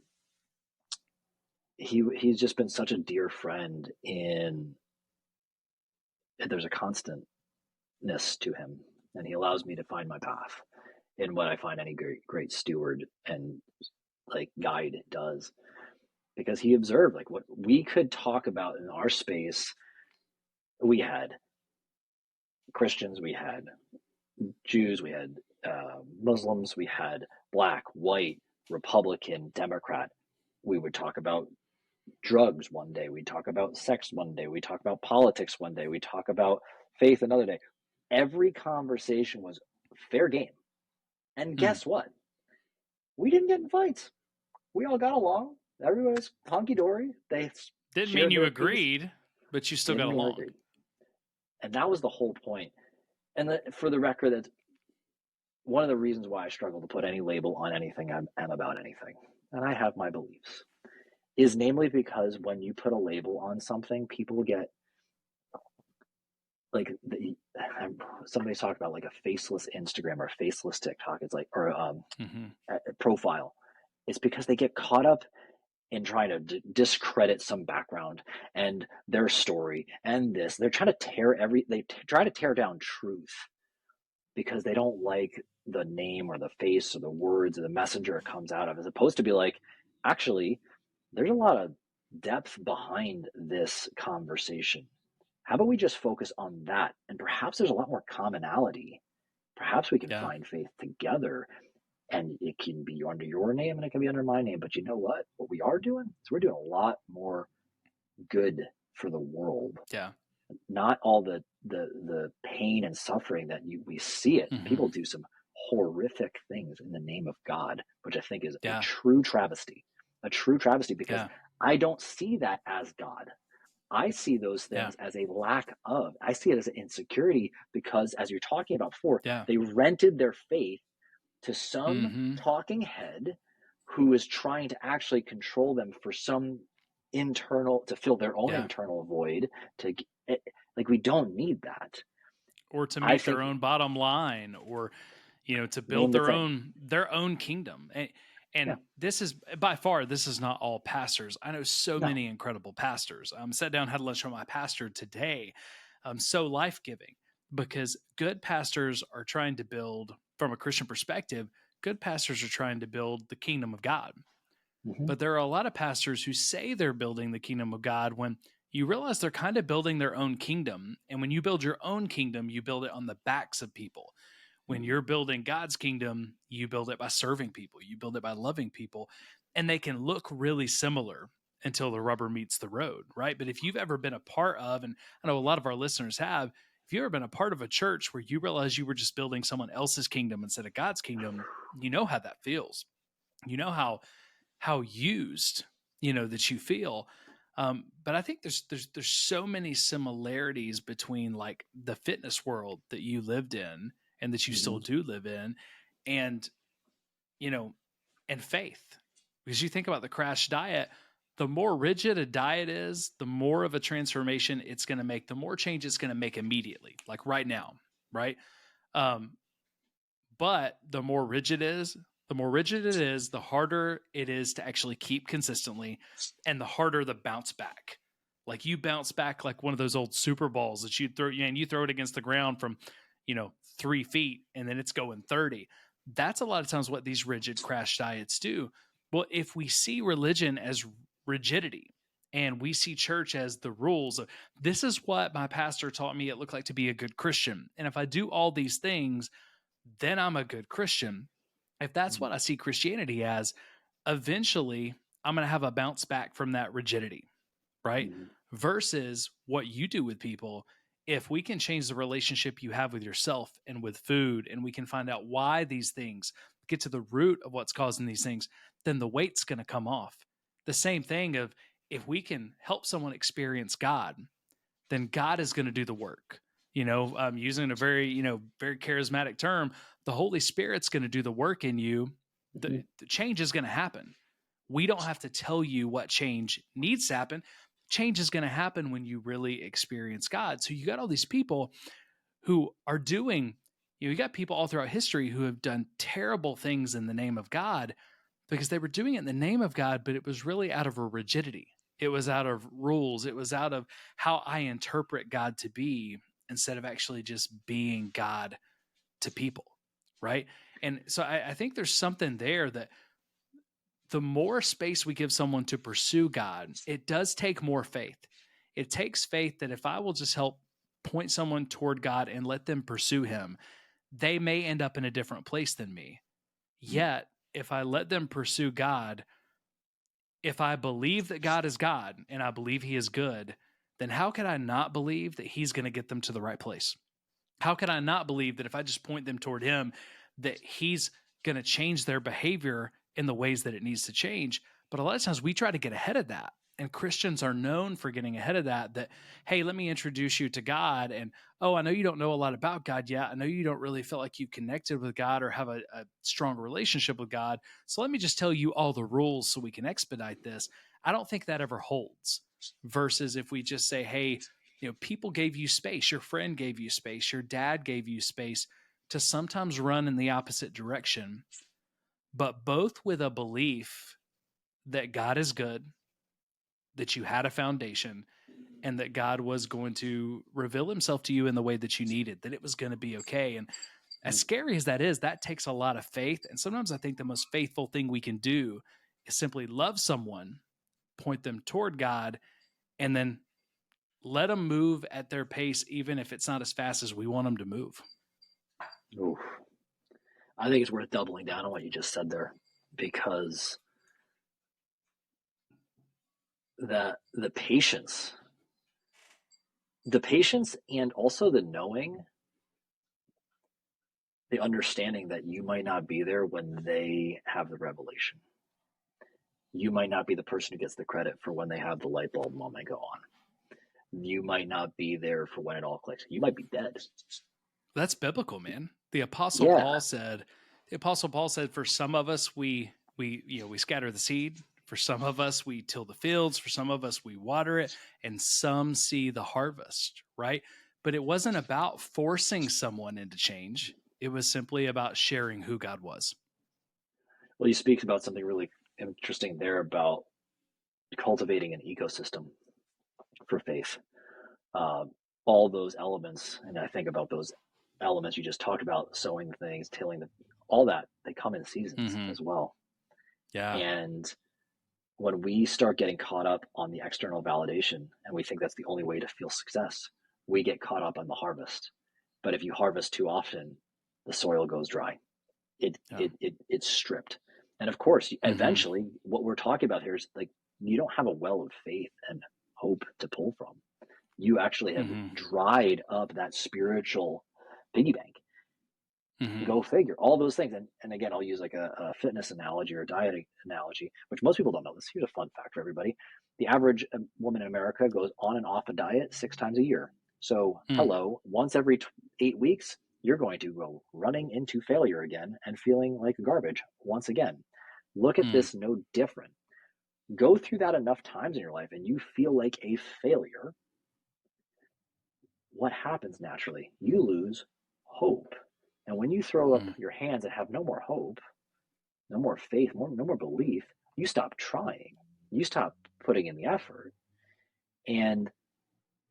S2: he's just been such a dear friend. There's a constantness to him, and he allows me to find my path in what I find any great steward and like guide does. Because he observed like what we could talk about in our space. We had Christians, we had Jews, we had Muslims, we had black, white, Republican, Democrat. We would talk about drugs one day, we talk about sex one day, we talk about politics one day, we talk about faith another day. every conversation was fair game. And
S1: Mm.
S2: guess what? We didn't get in fights. We all got along. Everyone was hunky dory. They
S1: Didn't mean
S2: shared
S1: you
S2: their piece.
S1: agreed, but you still
S2: Didn't
S1: got
S2: mean we
S1: along.
S2: agreed. And that was the whole point. And for the record, that's one of the reasons why I struggle to put any label on anything I'm about anything. And I have my beliefs. Is namely because when you put a label on something, people get like somebody's talked about like a faceless Instagram or faceless TikTok. It's like, or
S1: Hmm.
S2: profile. It's because they get caught up in trying to discredit some background and their story and this. They're trying to try to tear down truth because they don't like the name or the face or the words or the messenger it comes out of, as opposed to be like, actually, there's a lot of depth behind this conversation. How about we just focus on that? And perhaps there's a lot more commonality. Perhaps we can
S1: Yeah.
S2: find faith together, and it can be under your name and it can be under my name. But you know what? What we are doing is we're doing a lot more good for the world.
S1: Yeah.
S2: Not all the pain and suffering that we see it.
S1: Hmm.
S2: People do some horrific things in the name of God, which I think is a
S1: Yeah.
S2: true travesty. A true travesty, because
S1: Yeah.
S2: I don't see that as God. I see those
S1: Yeah.
S2: things as a lack of. I see it as an insecurity because, as you're talking about before,
S1: Yeah.
S2: they rented their faith to some
S1: Hmm.
S2: talking head who is trying to actually control them for some internal, to fill their own
S1: Yeah.
S2: internal void. To like, we don't need that.
S1: Or to
S2: I
S1: meet their
S2: think,
S1: own bottom line, or to build
S2: name the thing.
S1: their own kingdom.
S2: Yeah.
S1: And this is by far, this is not all pastors. I know so
S2: No.
S1: many incredible pastors. Sat down, had lunch with my pastor today. So life-giving, because good pastors are trying to build, from a Christian perspective, good pastors are trying to build the kingdom of God.
S2: Hmm.
S1: But there are a lot of pastors who say they're building the kingdom of God when you realize they're kind of building their own kingdom. And when you build your own kingdom, you build it on the backs of people. When
S2: Hmm.
S1: you're building God's kingdom, you build it by serving people, you build it by loving people, and they can look really similar until the rubber meets the road, right? But if you've ever been a part of, and I know a lot of our listeners have, if you've ever been a part of a church where you realize you were just building someone else's kingdom instead of God's kingdom, you know how that feels. You know how used, that you feel. But I think there's so many similarities between like the fitness world that you lived in and that you still
S2: Hmm.
S1: do live in, and you know and faith. Because you think about the crash diet, the more rigid a diet is, the more of a transformation it's going to make, the more change it's going to make immediately, like right now, right? um, but the more rigid it is, the harder it is to actually keep consistently, and the harder the bounce back. Like you bounce back like one of those old super balls that you throw, and you throw it against the ground from, 3 feet, and then it's going 30. That's a lot of times what these rigid crash diets do. Well, if we see religion as rigidity, and we see church as the rules of, this is what my pastor taught me it looked like to be a good Christian. And if I do all these things, then I'm a good Christian. If that's what I see Christianity as, eventually I'm going to have a bounce back from that rigidity, right?
S2: Hmm.
S1: Versus what you do with people. If we can change the relationship you have with yourself and with food, and we can find out why these things, get to the root of what's causing these things, then the weight's going to come off. The same thing of, if we can help someone experience God, then God is going to do the work. Using a very, very charismatic term, the Holy Spirit's going to do the work in you. The,
S2: Hmm.
S1: the change is going to happen. We don't have to tell you what change needs to happen. Change is going to happen when you really experience God. So you got all these people who are doing, you got people all throughout history who have done terrible things in the name of God, because they were doing it in the name of God, but it was really out of a rigidity. It was out of rules. It was out of how I interpret God to be, instead of actually just being God to people. Right. And so I think there's something there that the more space we give someone to pursue God, it does take more faith. It takes faith that if I will just help point someone toward God and let them pursue Him, they may end up in a different place than me. Yet, if I let them pursue God, if I believe that God is God and I believe He is good, then how could I not believe that He's going to get them to the right place? How can I not believe that if I just point them toward him, that he's going to change their behavior in the ways that it needs to change? But a lot of times we try to get ahead of that. And Christians are known for getting ahead of that, that, hey, let me introduce you to God. And, oh, I know you don't know a lot about God yet. I know you don't really feel like you've connected with God or have a strong relationship with God. So let me just tell you all the rules so we can expedite this. I don't think that ever holds. Versus if we just say, hey, people gave you space, your friend gave you space, your dad gave you space to sometimes run in the opposite direction, but both with a belief that God is good, that you had a foundation, and that God was going to reveal himself to you in the way that you needed, that it was going to be okay. And as scary as that is, that takes a lot of faith. And sometimes I think the most faithful thing we can do is simply love someone, point them toward God, and then let them move at their pace, even if it's not as fast as we want them to move.
S2: Oof. I think it's worth doubling down on what you just said there, because the patience and also the knowing, the understanding that you might not be there when they have the revelation. You might not be the person who gets the credit for when they have the light bulb moment go on. You might not be there for when it all clicks. You might be dead.
S1: That's biblical, man. The
S2: Yeah.
S1: Apostle Paul said, for some of us, we scatter the seed. For some of us, we till the fields. For some of us, we water it, and some see the harvest, right? But it wasn't about forcing someone into change. It was simply about sharing who God was.
S2: Well, he speaks about something really interesting there about cultivating an ecosystem for faith. All those elements, and I think about those elements you just talked about, sowing things, tilling, all that, they come in seasons as well.
S1: Yeah.
S2: And when we start getting caught up on the external validation and we think that's the only way to feel success, we get caught up on the harvest. But if you harvest too often, the soil goes dry. It's stripped. And of course, eventually, what we're talking about here is like, you don't have a well of faith and hope to pull from. You actually have dried up that spiritual piggy bank. Go figure. All those things. And again, I'll use like a fitness analogy or a dieting analogy, which most people don't know this. Here's a fun fact for everybody. The average woman in America goes on and off a diet 6 times a year. So hello, once every 8 weeks, you're going to go running into failure again and feeling like garbage once again. Look at this no different. Go through that enough times in your life and you feel like a failure. What happens naturally? You lose hope. And when you throw up your hands and have no more hope, no more faith, no more belief, you stop trying. You stop putting in the effort. And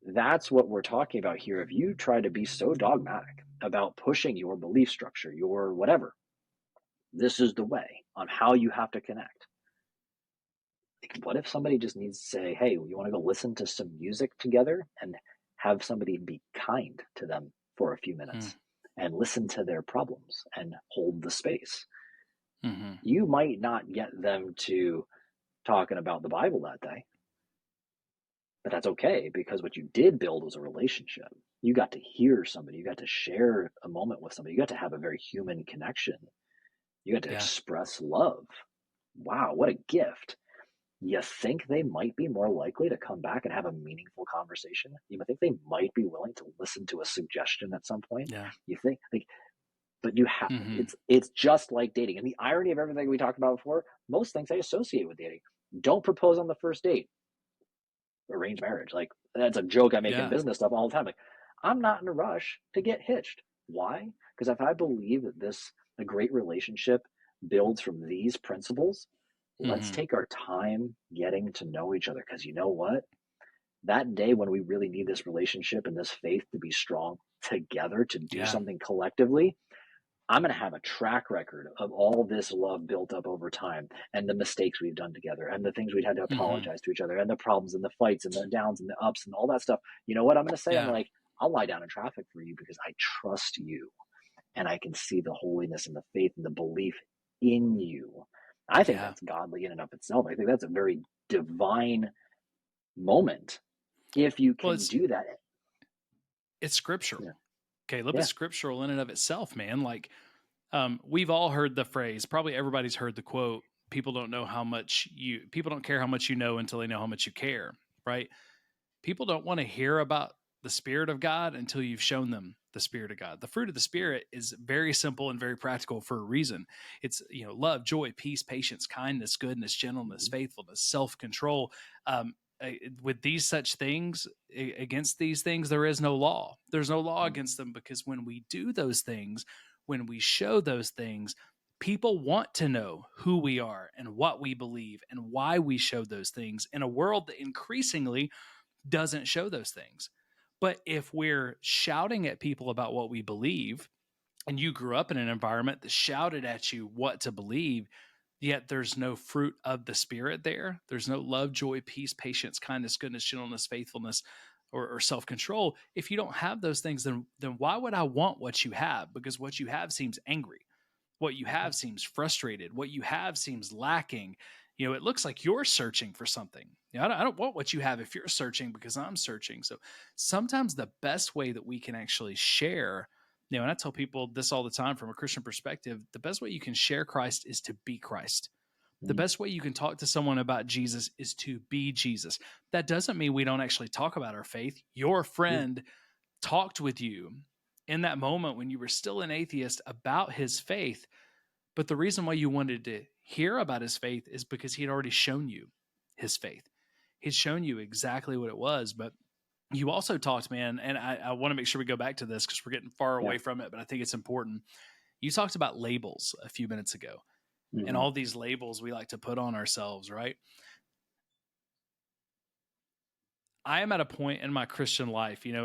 S2: that's what we're talking about here. If you try to be so dogmatic about pushing your belief structure, your whatever, this is the way on how you have to connect. Like, what if somebody just needs to say, hey, you want to go listen to some music together and have somebody be kind to them for a few minutes and listen to their problems and hold the space? You might not get them to talking about the Bible that day, but that's okay, because what you did build was a relationship. You got to hear somebody, you got to share a moment with somebody, you got to have a very human connection, you got to express love. Wow, what a gift. You think they might be more likely to come back and have a meaningful conversation? You think they might be willing to listen to a suggestion at some point? You think, like, but you have it's just like dating. And the irony of everything we talked about before, most things I associate with dating. Don't propose on the first date. Arranged marriage. Like, that's a joke I make in business stuff all the time. Like, I'm not in a rush to get hitched. Why? Because if I believe that a great relationship builds from these principles, let's take our time getting to know each other. Because you know what? That day when we really need this relationship and this faith to be strong together to do something collectively, I'm going to have a track record of all this love built up over time and the mistakes we've done together and the things we'd had to apologize to each other and the problems and the fights and the downs and the ups and all that stuff. You know what I'm going to say? I'm like, I'll lie down in traffic for you because I trust you and I can see the holiness and the faith and the belief in you. I think that's godly in and of itself. I think that's a very divine moment if you can do that.
S1: It's scriptural. Okay, a little bit
S2: Yeah.
S1: scriptural in and of itself, man. Like, we've all heard the phrase, probably everybody's heard the quote, people don't care how much you know until they know how much you care, right? People don't want to hear about the Spirit of God until you've shown them the Spirit of God. The fruit of the Spirit is very simple and very practical for a reason. It's, love, joy, peace, patience, kindness, goodness, gentleness,
S2: Mhm.
S1: faithfulness, self-control. With these such things, against these things, there is no law. There's no law
S2: Mhm.
S1: against them, because when we do those things, when we show those things, people want to know who we are and what we believe and why we show those things in a world that increasingly doesn't show those things. But if we're shouting at people about what we believe, and you grew up in an environment that shouted at you what to believe, yet there's no fruit of the Spirit there, there's no love, joy, peace, patience, kindness, goodness, gentleness, faithfulness, or self-control. If you don't have those things, then why would I want what you have? Because what you have seems angry, what you
S2: Mhm.
S1: have seems frustrated, what you have seems lacking. It looks like you're searching for something. I don't want what you have if you're searching, because I'm searching. So sometimes the best way that we can actually share, and I tell people this all the time from a Christian perspective, the best way you can share Christ is to be Christ. The
S2: Mhm.
S1: best way you can talk to someone about Jesus is to be Jesus. That doesn't mean we don't actually talk about our faith. Your
S2: Yeah.
S1: friend talked with you in that moment when you were still an atheist about his faith, but the reason why you wanted to hear about his faith is because he'd already shown you his faith. He'd shown you exactly what it was. But you also talked, man, and I want to make sure we go back to this because we're getting far
S2: Yeah.
S1: away from it, but I think it's important. You talked about labels a few minutes ago, and
S2: Mhm.
S1: all these labels we like to put on ourselves, right? I am at a point in my Christian life, and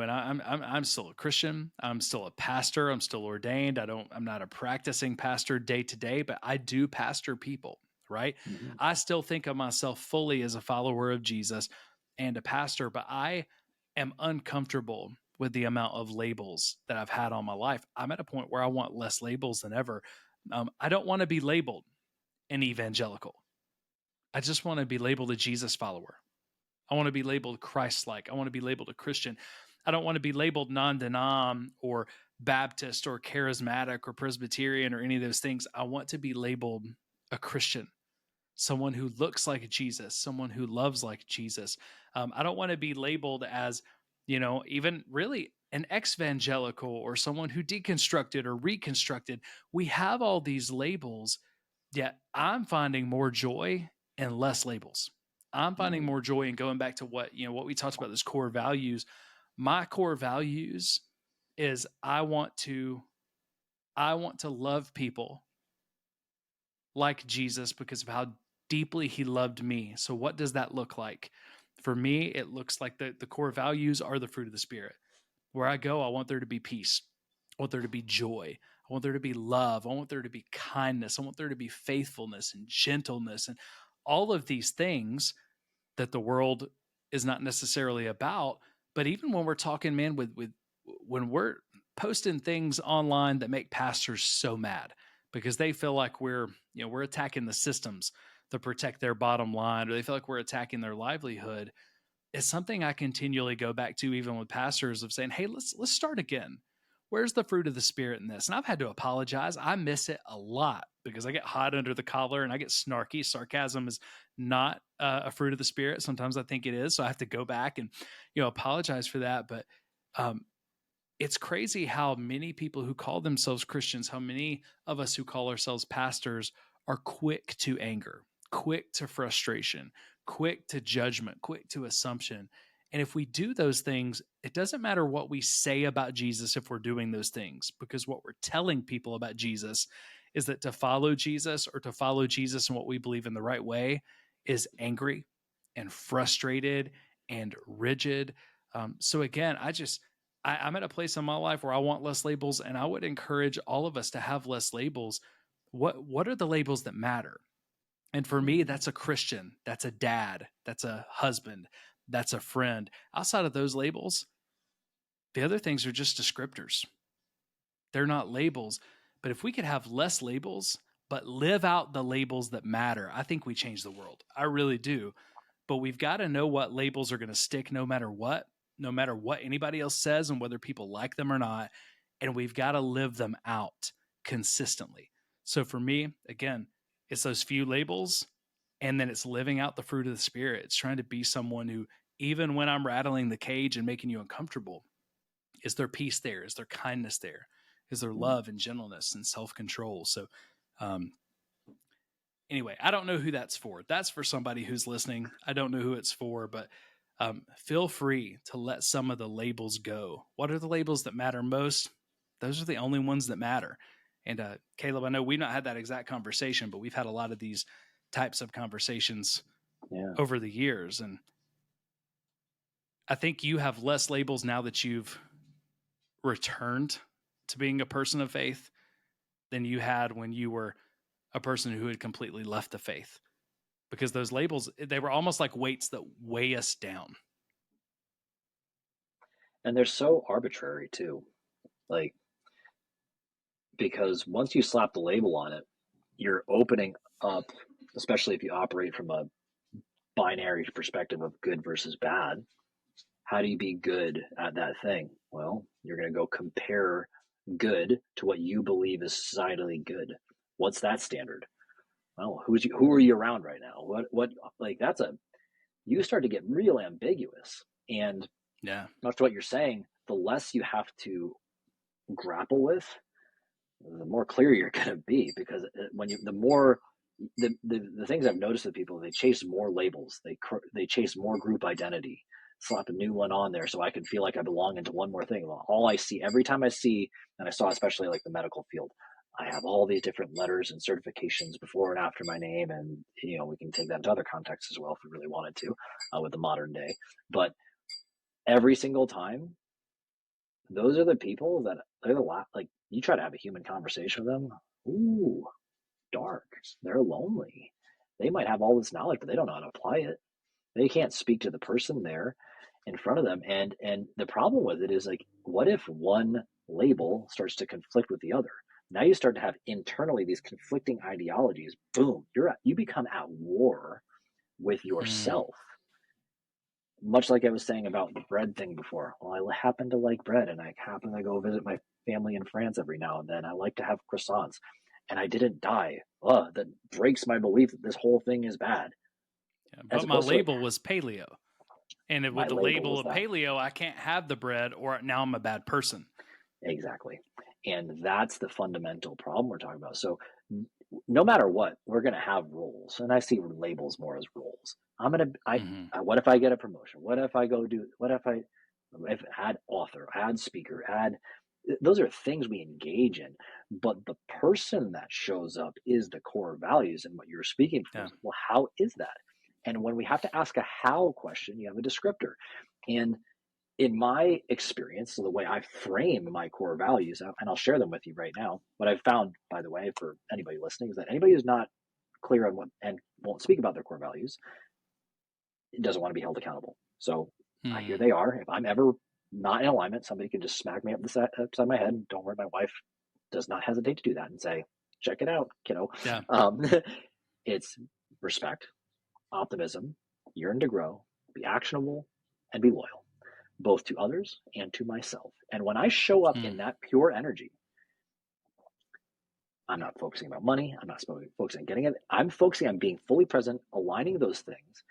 S1: I'm still a Christian. I'm still a pastor. I'm still ordained. I'm not a practicing pastor day to day, but I do pastor people, right?
S2: Mhm.
S1: I still think of myself fully as a follower of Jesus and a pastor, but I am uncomfortable with the amount of labels that I've had on my life. I'm at a point where I want less labels than ever. I don't want to be labeled an evangelical. I just want to be labeled a Jesus follower. I want to be labeled Christ-like. I want to be labeled a Christian. I don't want to be labeled non-denom or Baptist or charismatic or Presbyterian or any of those things. I want to be labeled a Christian, someone who looks like Jesus, someone who loves like Jesus. I don't want to be labeled as, even really an exvangelical or someone who deconstructed or reconstructed. We have all these labels, yet I'm finding more joy and less labels. I'm finding
S2: Mhm.
S1: more joy in going back to what we talked about, those core values. My core values is I want to love people like Jesus because of how deeply he loved me. So what does that look like? For me, it looks like the core values are the fruit of the Spirit. Where I go, I want there to be peace. I want there to be joy. I want there to be love. I want there to be kindness. I want there to be faithfulness and gentleness and all of these things that the world is not necessarily about. But even when we're talking, man, with when we're posting things online that make pastors so mad because they feel like we're attacking the systems to protect their bottom line, or they feel like we're attacking their livelihood, it's something I continually go back to, even with pastors, of saying, "Hey, let's start again. Where's the fruit of the Spirit in this?" And I've had to apologize. I miss it a lot because I get hot under the collar and I get snarky. Sarcasm is not a fruit of the Spirit. Sometimes I think it is, so I have to go back and apologize for that. But um, it's crazy how many people who call themselves Christians, how many of us who call ourselves pastors are quick to anger, quick to frustration, quick to judgment, quick to assumption. And if we do those things, it doesn't matter what we say about Jesus if we're doing those things, because what we're telling people about Jesus is that to follow Jesus, or to follow Jesus in what we believe in the right way, is angry and frustrated and rigid. So again, I'm at a place in my life where I want less labels, and I would encourage all of us to have less labels. What are the labels that matter? And for me,
S2: Mhm.
S1: that's a Christian, that's a dad, that's a husband, that's a friend. Outside of those labels, the other things are just descriptors. They're not labels. But if we could have less labels, but live out the labels that matter, I think we change the world. I really do. But we've got to know what labels are going to stick no matter what anybody else says and whether people like them or not. and we've got to live them out consistently. So for me, again, it's those few labels, and then it's living out the fruit of the Spirit. It's trying to be someone who, even when I'm rattling the cage and making you uncomfortable, is there peace there? Is there kindness there? Is there love and gentleness and self control? So, um, anyway, I don't know who that's for. That's for somebody who's listening. I don't know who it's for, but feel free to let some of the labels go. What are the labels that matter most? Those are the only ones that matter. And Caleb, I know we've not had that exact conversation, but we've had a lot of these types of conversations over the years. And I think you have less labels now that you've returned to being a person of faith than you had when you were a person who had completely left the faith, because those labels, they were almost like weights that weigh us down.
S2: And they're so arbitrary too. Like, because once you slap the label on it, you're opening up, especially if you operate from a binary perspective of good versus bad. How do you be good at that thing? Well, you're going to go compare good to what you believe is societally good. What's that standard? Well, who are you around right now? What like that's you start to get real ambiguous. And much to what you're saying, the less you have to grapple with, the more clear you're going to be, because when you the things I've noticed with people, they chase more labels, they chase more group identity, slap a new one on there so I can feel like I belong into one more thing. Well, all I see every time I see, and I saw especially like the medical field, I have all these different letters and certifications before and after my name, and we can take that into other contexts as well if we really wanted to, with the modern day. But every single time, those are the people that they're like, you try to have a human conversation with them. Ooh, dark. They're lonely. They might have all this knowledge, but they don't know how to apply it. They can't speak to the person there in front of them. And the problem with it is, like, what if one label starts to conflict with the other? Now you start to have internally these conflicting ideologies. Boom, you become at war with yourself. Much like I was saying about the bread thing before. Well, I happen to like bread, and I happen to go visit my family in France every now and then. I like to have croissants, and I didn't die. That breaks my belief that this whole thing is bad.
S1: Yeah, but my label was paleo. And with the label of
S2: that.
S1: paleo, I can't have the bread, or now I'm a bad person.
S2: Exactly. And that's the fundamental problem we're talking about. So no matter what, we're going to have roles. And I see labels more as roles. What if I get a promotion? What if I add author, add speaker, those are things we engage in. But the person that shows up is the core values and what you're speaking for. Yeah. Well, how is that? And when we have to ask a how question, you have a descriptor. And in my experience, so the way I frame my core values, and I'll share them with you right now. What I've found, by the way, for anybody listening, is that anybody who's not clear on what and won't speak about their core values doesn't want to be held accountable. So here they are. If I'm ever not in alignment, somebody can just smack me upside my head. Don't worry, my wife does not hesitate to do that and say, check it out, kiddo.
S1: Yeah.
S2: It's respect, optimism, yearn to grow, be actionable, and be loyal, both to others and to myself. And when I show up in that pure energy, I'm not focusing about money. I'm not focusing on getting it. I'm focusing on being fully present, aligning those things,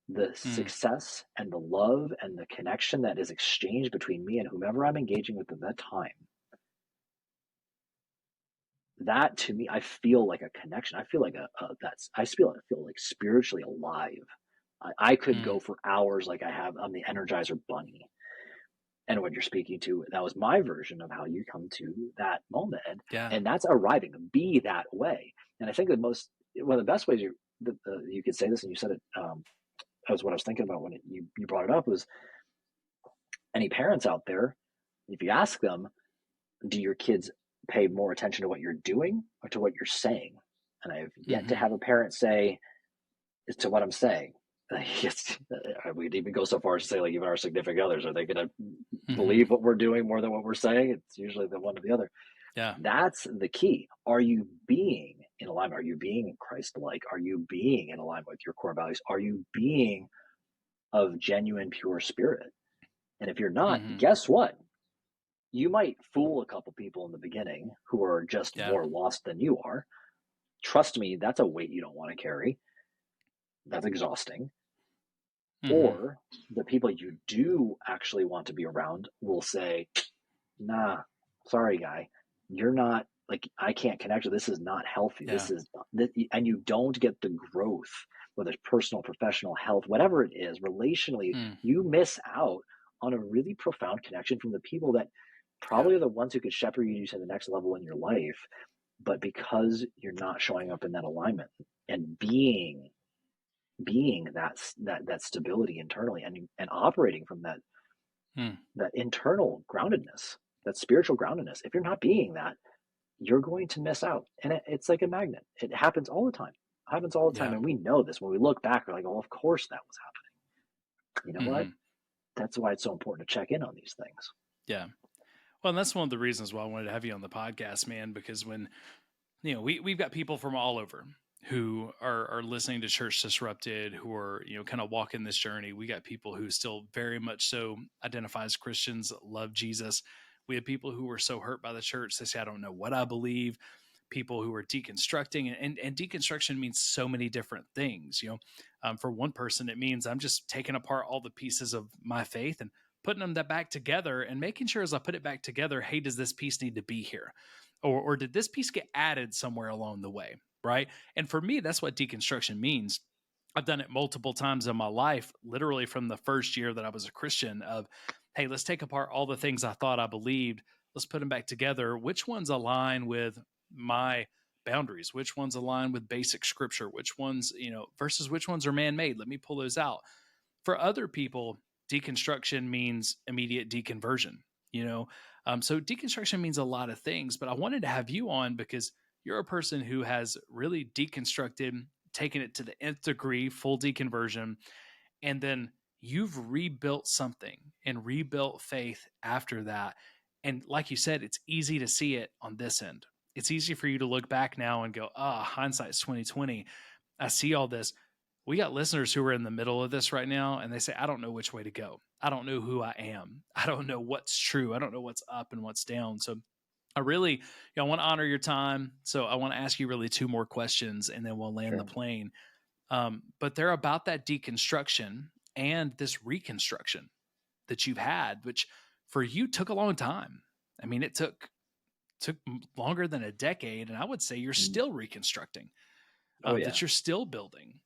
S2: the success and the love and the connection that is exchanged between me and whomever I'm engaging with at that time. That, to me, I feel like a connection. I feel like I feel like spiritually alive. I could go for hours like I have on the Energizer Bunny. And what you're speaking to, that was my version of how you come to that moment. And that's arriving. Be that way. And I think one of the best ways you could say this, and you said it, that was what I was thinking about when you brought it up, was any parents out there, if you ask them, do your kids pay more attention to what you're doing or to what you're saying? And I've yet to have a parent say, it's to what I'm saying. We'd even go so far as to say, like, even our significant others, are they going to believe what we're doing more than what we're saying? It's usually the one or the other.
S1: Yeah.
S2: That's the key. Are you being in alignment? Are you being Christ-like? Are you being in alignment with your core values? Are you being of genuine, pure spirit? And if you're not, guess what? you might fool a couple people in the beginning who are just
S1: Yeah.
S2: more lost than you are. Trust me, that's a weight you don't want to carry. That's exhausting.
S1: Hmm.
S2: Or the people you do actually want to be around will say, nah, sorry, guy, you're not, like, I can't connect with, this is not healthy.
S1: Yeah.
S2: And you don't get the growth, whether it's personal, professional, health, whatever it is, relationally,
S1: Mm.
S2: you miss out on a really profound connection from the people that
S1: Yeah.
S2: probably are the ones who could shepherd you to the next level in your life. But because you're not showing up in that alignment and being that stability internally, and operating from
S1: Mm.
S2: that internal groundedness, that spiritual groundedness, if you're not being that, you're going to miss out. And it's like a magnet. It happens all the time. It happens all the time.
S1: Yeah.
S2: And we know this. When we look back, we're like, oh, of course that was happening. You know what?
S1: Hmm.
S2: That's why it's so important to check in on these things.
S1: Yeah. Well, and that's one of the reasons why I wanted to have you on the podcast, man, because when, we've got people from all over who are listening to Church Disrupted, who are, kind of walking this journey. We got people who still very much so identify as Christians, love Jesus. We have people who were so hurt by the church, they say, I don't know what I believe. People who are deconstructing, and deconstruction means so many different things. For one person, it means I'm just taking apart all the pieces of my faith and putting them back together and making sure as I put it back together, hey, does this piece need to be here? Or did this piece get added somewhere along the way? Right. And for me, that's what deconstruction means. I've done it multiple times in my life, literally from the first year that I was a Christian of, hey, let's take apart all the things I thought I believed. Let's put them back together. Which ones align with my boundaries? Which ones align with basic scripture? Which ones, versus which ones are man-made? Let me pull those out. For other people, deconstruction means immediate deconversion. So deconstruction means a lot of things. But I wanted to have you on because you're a person who has really deconstructed, taken it to the nth degree, full deconversion, and then you've rebuilt something and rebuilt faith after that. And like you said, it's easy to see it on this end. It's easy for you to look back now and go, hindsight's 2020. I see all this. We got listeners who are in the middle of this right now and they say, I don't know which way to go. I don't know who I am. I don't know what's true. I don't know what's up and what's down. So I really, I want to honor your time. So I want to ask you really two more questions and then we'll land the
S2: Sure.
S1: plane. But they're about that deconstruction and this reconstruction that you've had, which for you took a long time. I mean, it took longer than a decade, and I would say you're
S2: Mm.
S1: still reconstructing.
S2: Oh, yeah.
S1: That you're still building.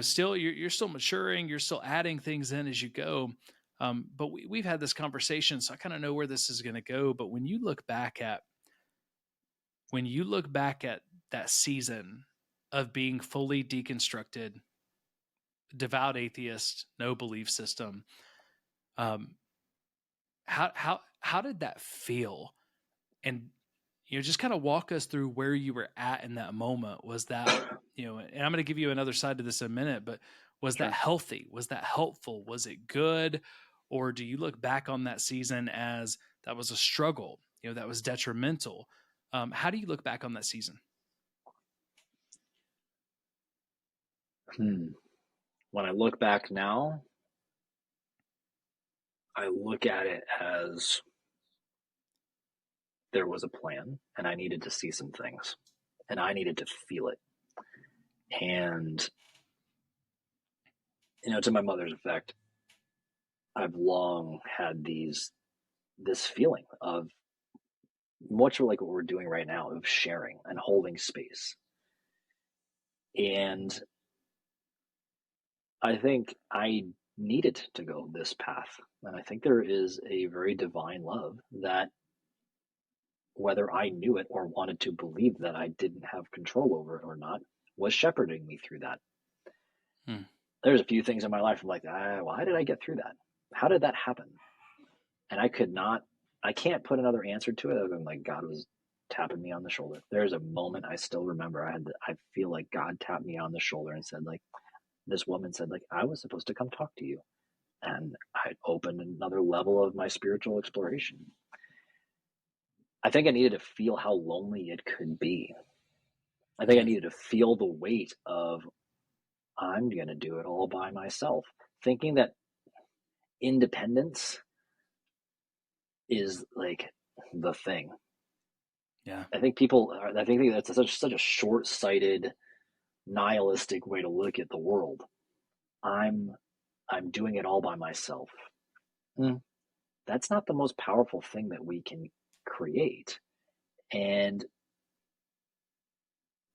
S1: Still you're still maturing. You're still adding things in as you go. But we've had this conversation, so I kind of know where this is going to go. But when you look back at that season of being fully deconstructed, devout atheist, no belief system, um, how did that feel? And just kind of walk us through where you were at in that moment. Was that, and I'm going to give you another side to this in a minute, but was that
S2: Sure.
S1: healthy? Was that helpful? Was it good? Or do you look back on that season as that was a struggle, that was detrimental? How do you look back on that season?
S2: When I look back now, I look at it as there was a plan and I needed to see some things and I needed to feel it. And, to my mother's effect, I've long had this feeling of much like what we're doing right now, of sharing and holding space. And I think I needed to go this path. And I think there is a very divine love that, whether I knew it or wanted to believe that I didn't have control over it or not, was shepherding me through that.
S1: Hmm.
S2: There's a few things in my life I'm like, why did I get through that? How did that happen? And I can't put another answer to it other than like God was tapping me on the shoulder. There's a moment I still remember. I feel like God tapped me on the shoulder and said, like, this woman said, like, I was supposed to come talk to you. And I opened another level of my spiritual exploration. I think I needed to feel how lonely it could be. I think I
S1: Hmm.
S2: needed to feel the weight of, I'm going to do it all by myself, thinking that independence is like the thing.
S1: Yeah.
S2: I think that's such a short-sighted, nihilistic way to look at the world. I'm I'm doing it all by myself. Mm, that's not the most powerful thing that we can create. And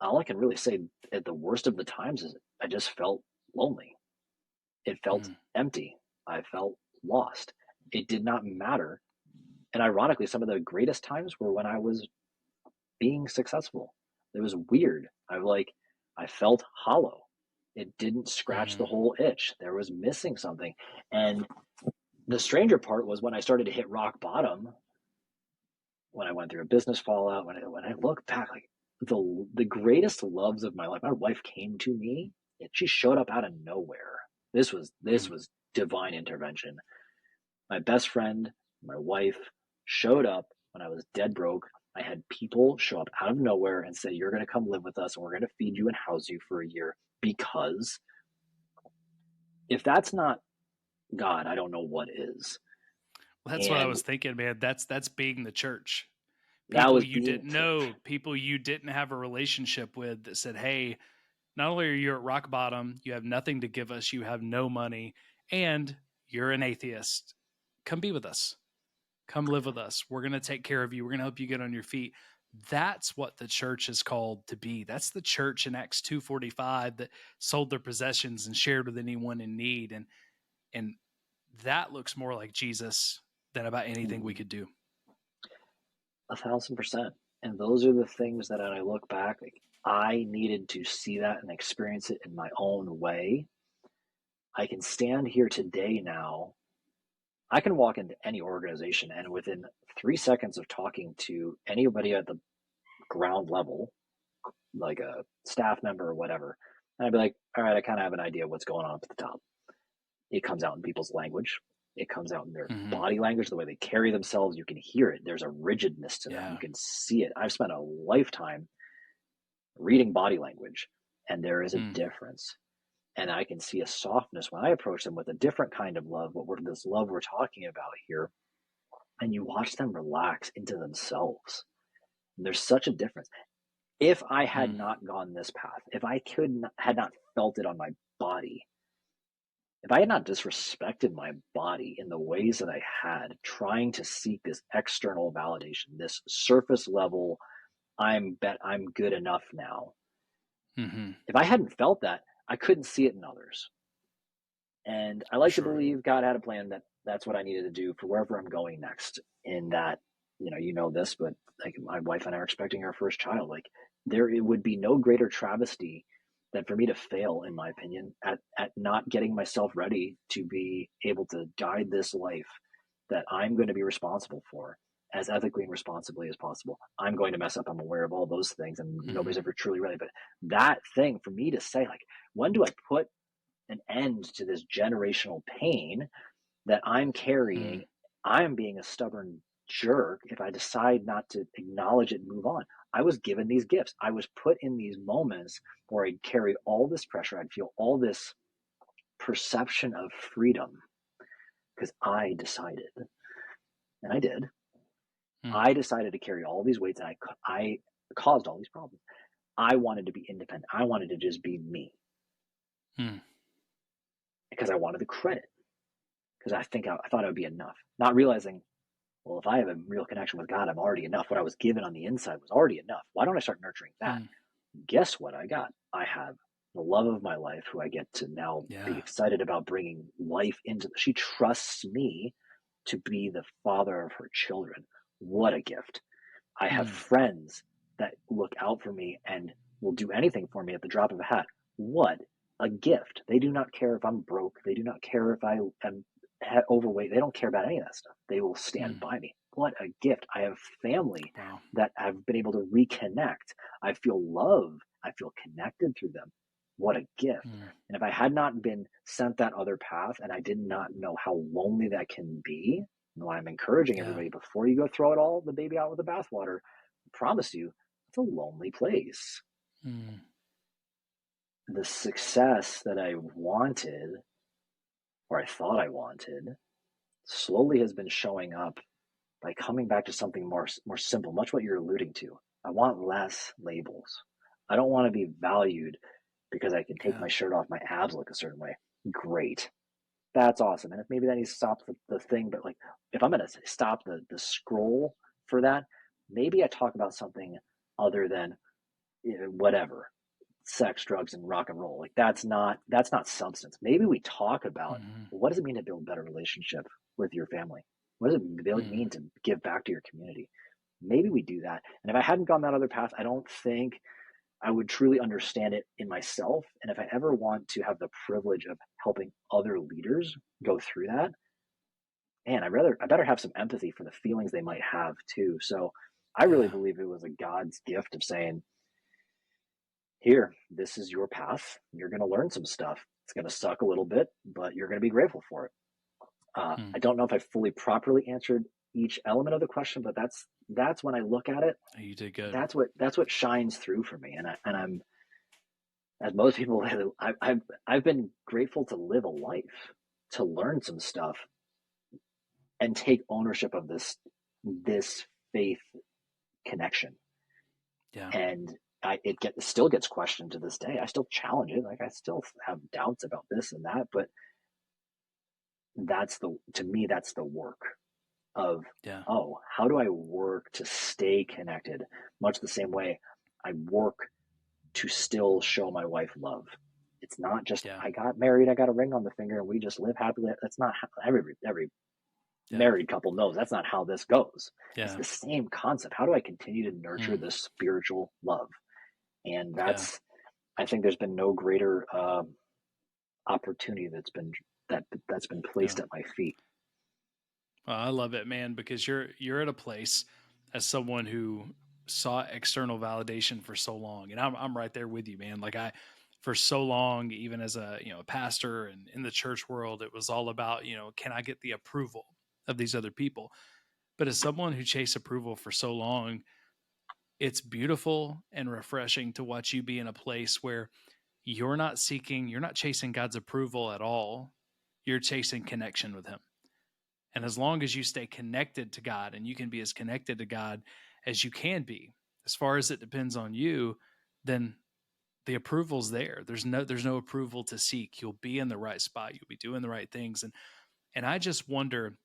S2: all I can really say at the worst of the times is I just felt lonely. It felt
S1: Mm.
S2: empty. I felt lost. It did not matter. And ironically, some of the greatest times were when I was being successful. It was weird. I felt hollow. It didn't scratch the
S1: Mm.
S2: whole itch. There was missing something. And the stranger part was when I started to hit rock bottom, when I went through a business fallout, when I look back, like the greatest loves of my life, my wife came to me and she showed up out of nowhere. This
S1: Mm.
S2: was divine intervention. My best friend, my wife, showed up when I was dead broke. I had people show up out of nowhere and say, "You're going to come live with us and we're going to feed you and house you for a year." Because if that's not God, I don't know what is.
S1: Well, that's what I
S2: And
S1: was thinking, man. That's being the church.
S2: that
S1: People
S2: was
S1: you
S2: being
S1: didn't know, people you didn't have a relationship with that said, "Hey, not only are you at rock bottom, you have nothing to give us, you have no money, and you're an atheist. Come be with us. Come live with us. We're going to take care of you. We're going to help you get on your feet." That's what the church is called to be. That's the church in Acts 2:45 that sold their possessions and shared with anyone in need. And that looks more like Jesus than about anything we could do.
S2: 1,000%. And those are the things that, when I look back, like, I needed to see that and experience it in my own way. I can stand here today now. I can walk into any organization and within 3 seconds of talking to anybody at the ground level, like a staff member or whatever, and I'd be like, all right, I kind of have an idea what's going on up at the top. It comes out in people's language. It comes out in their
S1: Mm-hmm.
S2: body language, the way they carry themselves. You can hear it. There's a rigidness to them. You
S1: Yeah.
S2: can see it. I've spent a lifetime reading body language, and there is a
S1: Mm.
S2: difference. And I can see a softness when I approach them with a different kind of love, this love we're talking about here. And you watch them relax into themselves. And there's such a difference. If I had
S1: Mm.
S2: not gone this path, if I had not felt it on my body, if I had not disrespected my body in the ways that I had, trying to seek this external validation, this surface level, I'm good enough now.
S1: Mm-hmm.
S2: If I hadn't felt that, I couldn't see it in others. And I
S1: For
S2: like to
S1: sure.
S2: believe God had a plan that that's what I needed to do for wherever I'm going next. In that, this, but like my wife and I are expecting our first child. Like it would be no greater travesty than for me to fail, in my opinion, at not getting myself ready to be able to guide this life that I'm going to be responsible for as ethically and responsibly as possible. I'm going to mess up. I'm aware of all those things, and
S1: Mm-hmm.
S2: nobody's ever truly ready. But that thing for me to say, like, when do I put an end to this generational pain that I'm
S1: Mm.
S2: carrying? I'm being a stubborn jerk if I decide not to acknowledge it and move on. I was given these gifts. I was put in these moments where I'd carry all this pressure. I'd feel all this perception of freedom because I decided, and I did.
S1: Mm.
S2: I decided to carry all these weights, and I caused all these problems. I wanted to be independent. I wanted to just be me
S1: Mm.
S2: because I wanted the credit. Because I thought I would be enough, not realizing, well, if I have a real connection with God, I'm already enough. What I was given on the inside was already enough. Why don't I start nurturing that?
S1: Mm.
S2: Guess what I got? I have the love of my life, who I get to now be
S1: Yeah.
S2: excited about bringing life into. She trusts me to be the father of her children. What a gift. I have
S1: Mm.
S2: friends that look out for me and will do anything for me at the drop of a hat. What a gift. They do not care if I'm broke. They do not care if I am overweight. They don't care about any of that stuff. They will stand
S1: Mm.
S2: by me. What a gift. I have family
S1: Wow.
S2: that I've been able to reconnect. I feel love. I feel connected through them. What a gift.
S1: Mm.
S2: And if I had not been sent that other path and I did not know how lonely that can be, I'm encouraging
S1: Yeah.
S2: everybody, before you go throw it all, the baby out with the bathwater, I promise you, it's a lonely place.
S1: Mm.
S2: The success that I wanted, or I thought I wanted, slowly has been showing up by coming back to something more simple, much what you're alluding to. I want less labels. I don't want to be valued because I can take
S1: Yeah.
S2: my shirt off, my abs look a certain way. Great. That's awesome. And if maybe that needs to stop the thing, but like if I'm going to stop the scroll for that, maybe I talk about something other than whatever, sex, drugs, and rock and roll. Like that's not substance. Maybe we talk about
S1: Mm-hmm.
S2: what does it mean to build a better relationship with your family? What does it
S1: Mm-hmm.
S2: mean to give back to your community? Maybe we do that. And if I hadn't gone that other path, I don't think I would truly understand it in myself. And if I ever want to have the privilege of helping other leaders go through that, man, I better have some empathy for the feelings they might have too. So I really
S1: Yeah.
S2: believe it was a God's gift of saying, here, this is your path. You're going to learn some stuff. It's going to suck a little bit, but you're going to be grateful for it.
S1: Mm.
S2: I don't know if I fully properly answered each element of the question, but that's when I look at it.
S1: You did good.
S2: That's what shines through for me, and I'm, as most people, I've been grateful to live a life, to learn some stuff, and take ownership of this faith connection.
S1: Yeah.
S2: And it still gets questioned to this day. I still challenge it. Like I still have doubts about this and that, but to me, that's the work of,
S1: Yeah.
S2: oh, how do I work to stay connected? Much the same way I work to still show my wife love. It's not just,
S1: Yeah.
S2: I got married, I got a ring on the finger, and we just live happily. That's not how every
S1: Yeah.
S2: married couple knows. That's not how this goes. It's
S1: Yeah.
S2: the same concept. How do I continue to nurture
S1: Mm.
S2: this spiritual love? And
S1: Yeah.
S2: I think there's been no greater opportunity that's been
S1: Yeah.
S2: placed at my feet.
S1: Well, I love it, man, because you're at a place as someone who sought external validation for so long, and I'm right there with you, man. Like I, for so long, even as a a pastor and in the church world, it was all about can I get the approval of these other people? But as someone who chased approval for so long, it's beautiful and refreshing to watch you be in a place where you're not chasing God's approval at all. You're chasing connection with Him. And as long as you stay connected to God and you can be as connected to God as you can be, as far as it depends on you, then the approval's there. There's no approval to seek. You'll be in the right spot. You'll be doing the right things. And I just wonder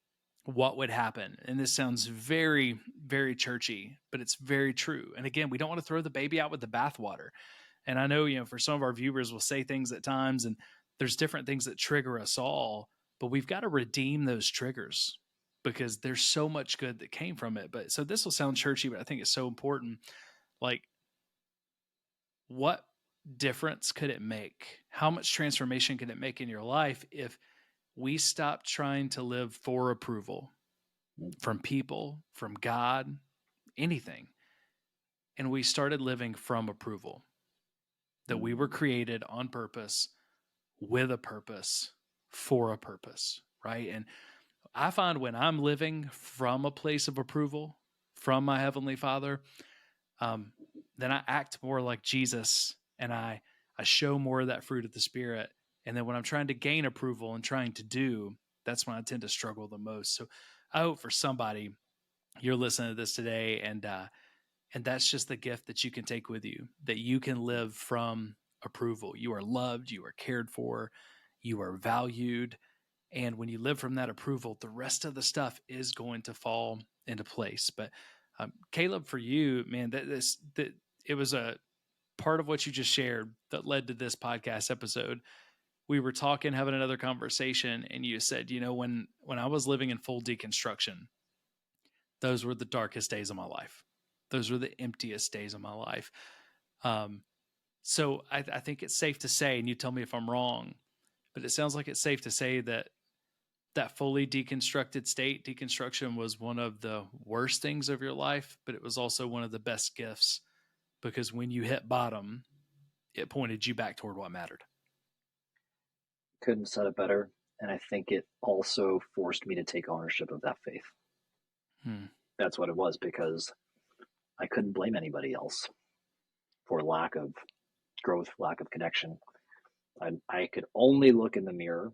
S1: what would happen. And this sounds very, very churchy, but it's very true. And again, we don't want to throw the baby out with the bathwater. And I know, for some of our viewers, we'll say things at times, and there's different things that trigger us all, but we've got to redeem those triggers because there's so much good that came from it. But so this will sound churchy, but I think it's so important. Like, what difference could it make? How much transformation can it make in your life if we stop trying to live for approval from people, from God, anything, and we started living from approval? That we were created on purpose, with a purpose, for a purpose, right? And I find when I'm living from a place of approval from my Heavenly Father, um, then I act more like Jesus and I show more of that fruit of the Spirit. And then when I'm trying to gain approval and trying to do, that's when I tend to struggle the most. So I hope for somebody you're listening to this today, and that's just the gift that you can take with you, that you can live from approval. You are loved, you are cared for, you are valued. And when you live from that approval, the rest of the stuff is going to fall into place. But Caleb, for you, man, that it was a part of what you just shared that led to this podcast episode. We were talking, having another conversation, and you said, when I was living in full deconstruction, those were the darkest days of my life. Those were the emptiest days of my life. Um, so I think it's safe to say, and you tell me if I'm wrong, but it sounds like it's safe to say that that fully deconstructed state, deconstruction, was one of the worst things of your life, but it was also one of the best gifts because when you hit bottom, it pointed you back toward what mattered.
S2: Couldn't have said it better. And I think it also forced me to take ownership of that faith.
S1: Hmm.
S2: That's what it was, because I couldn't blame anybody else for lack of growth, lack of connection. I could only look in the mirror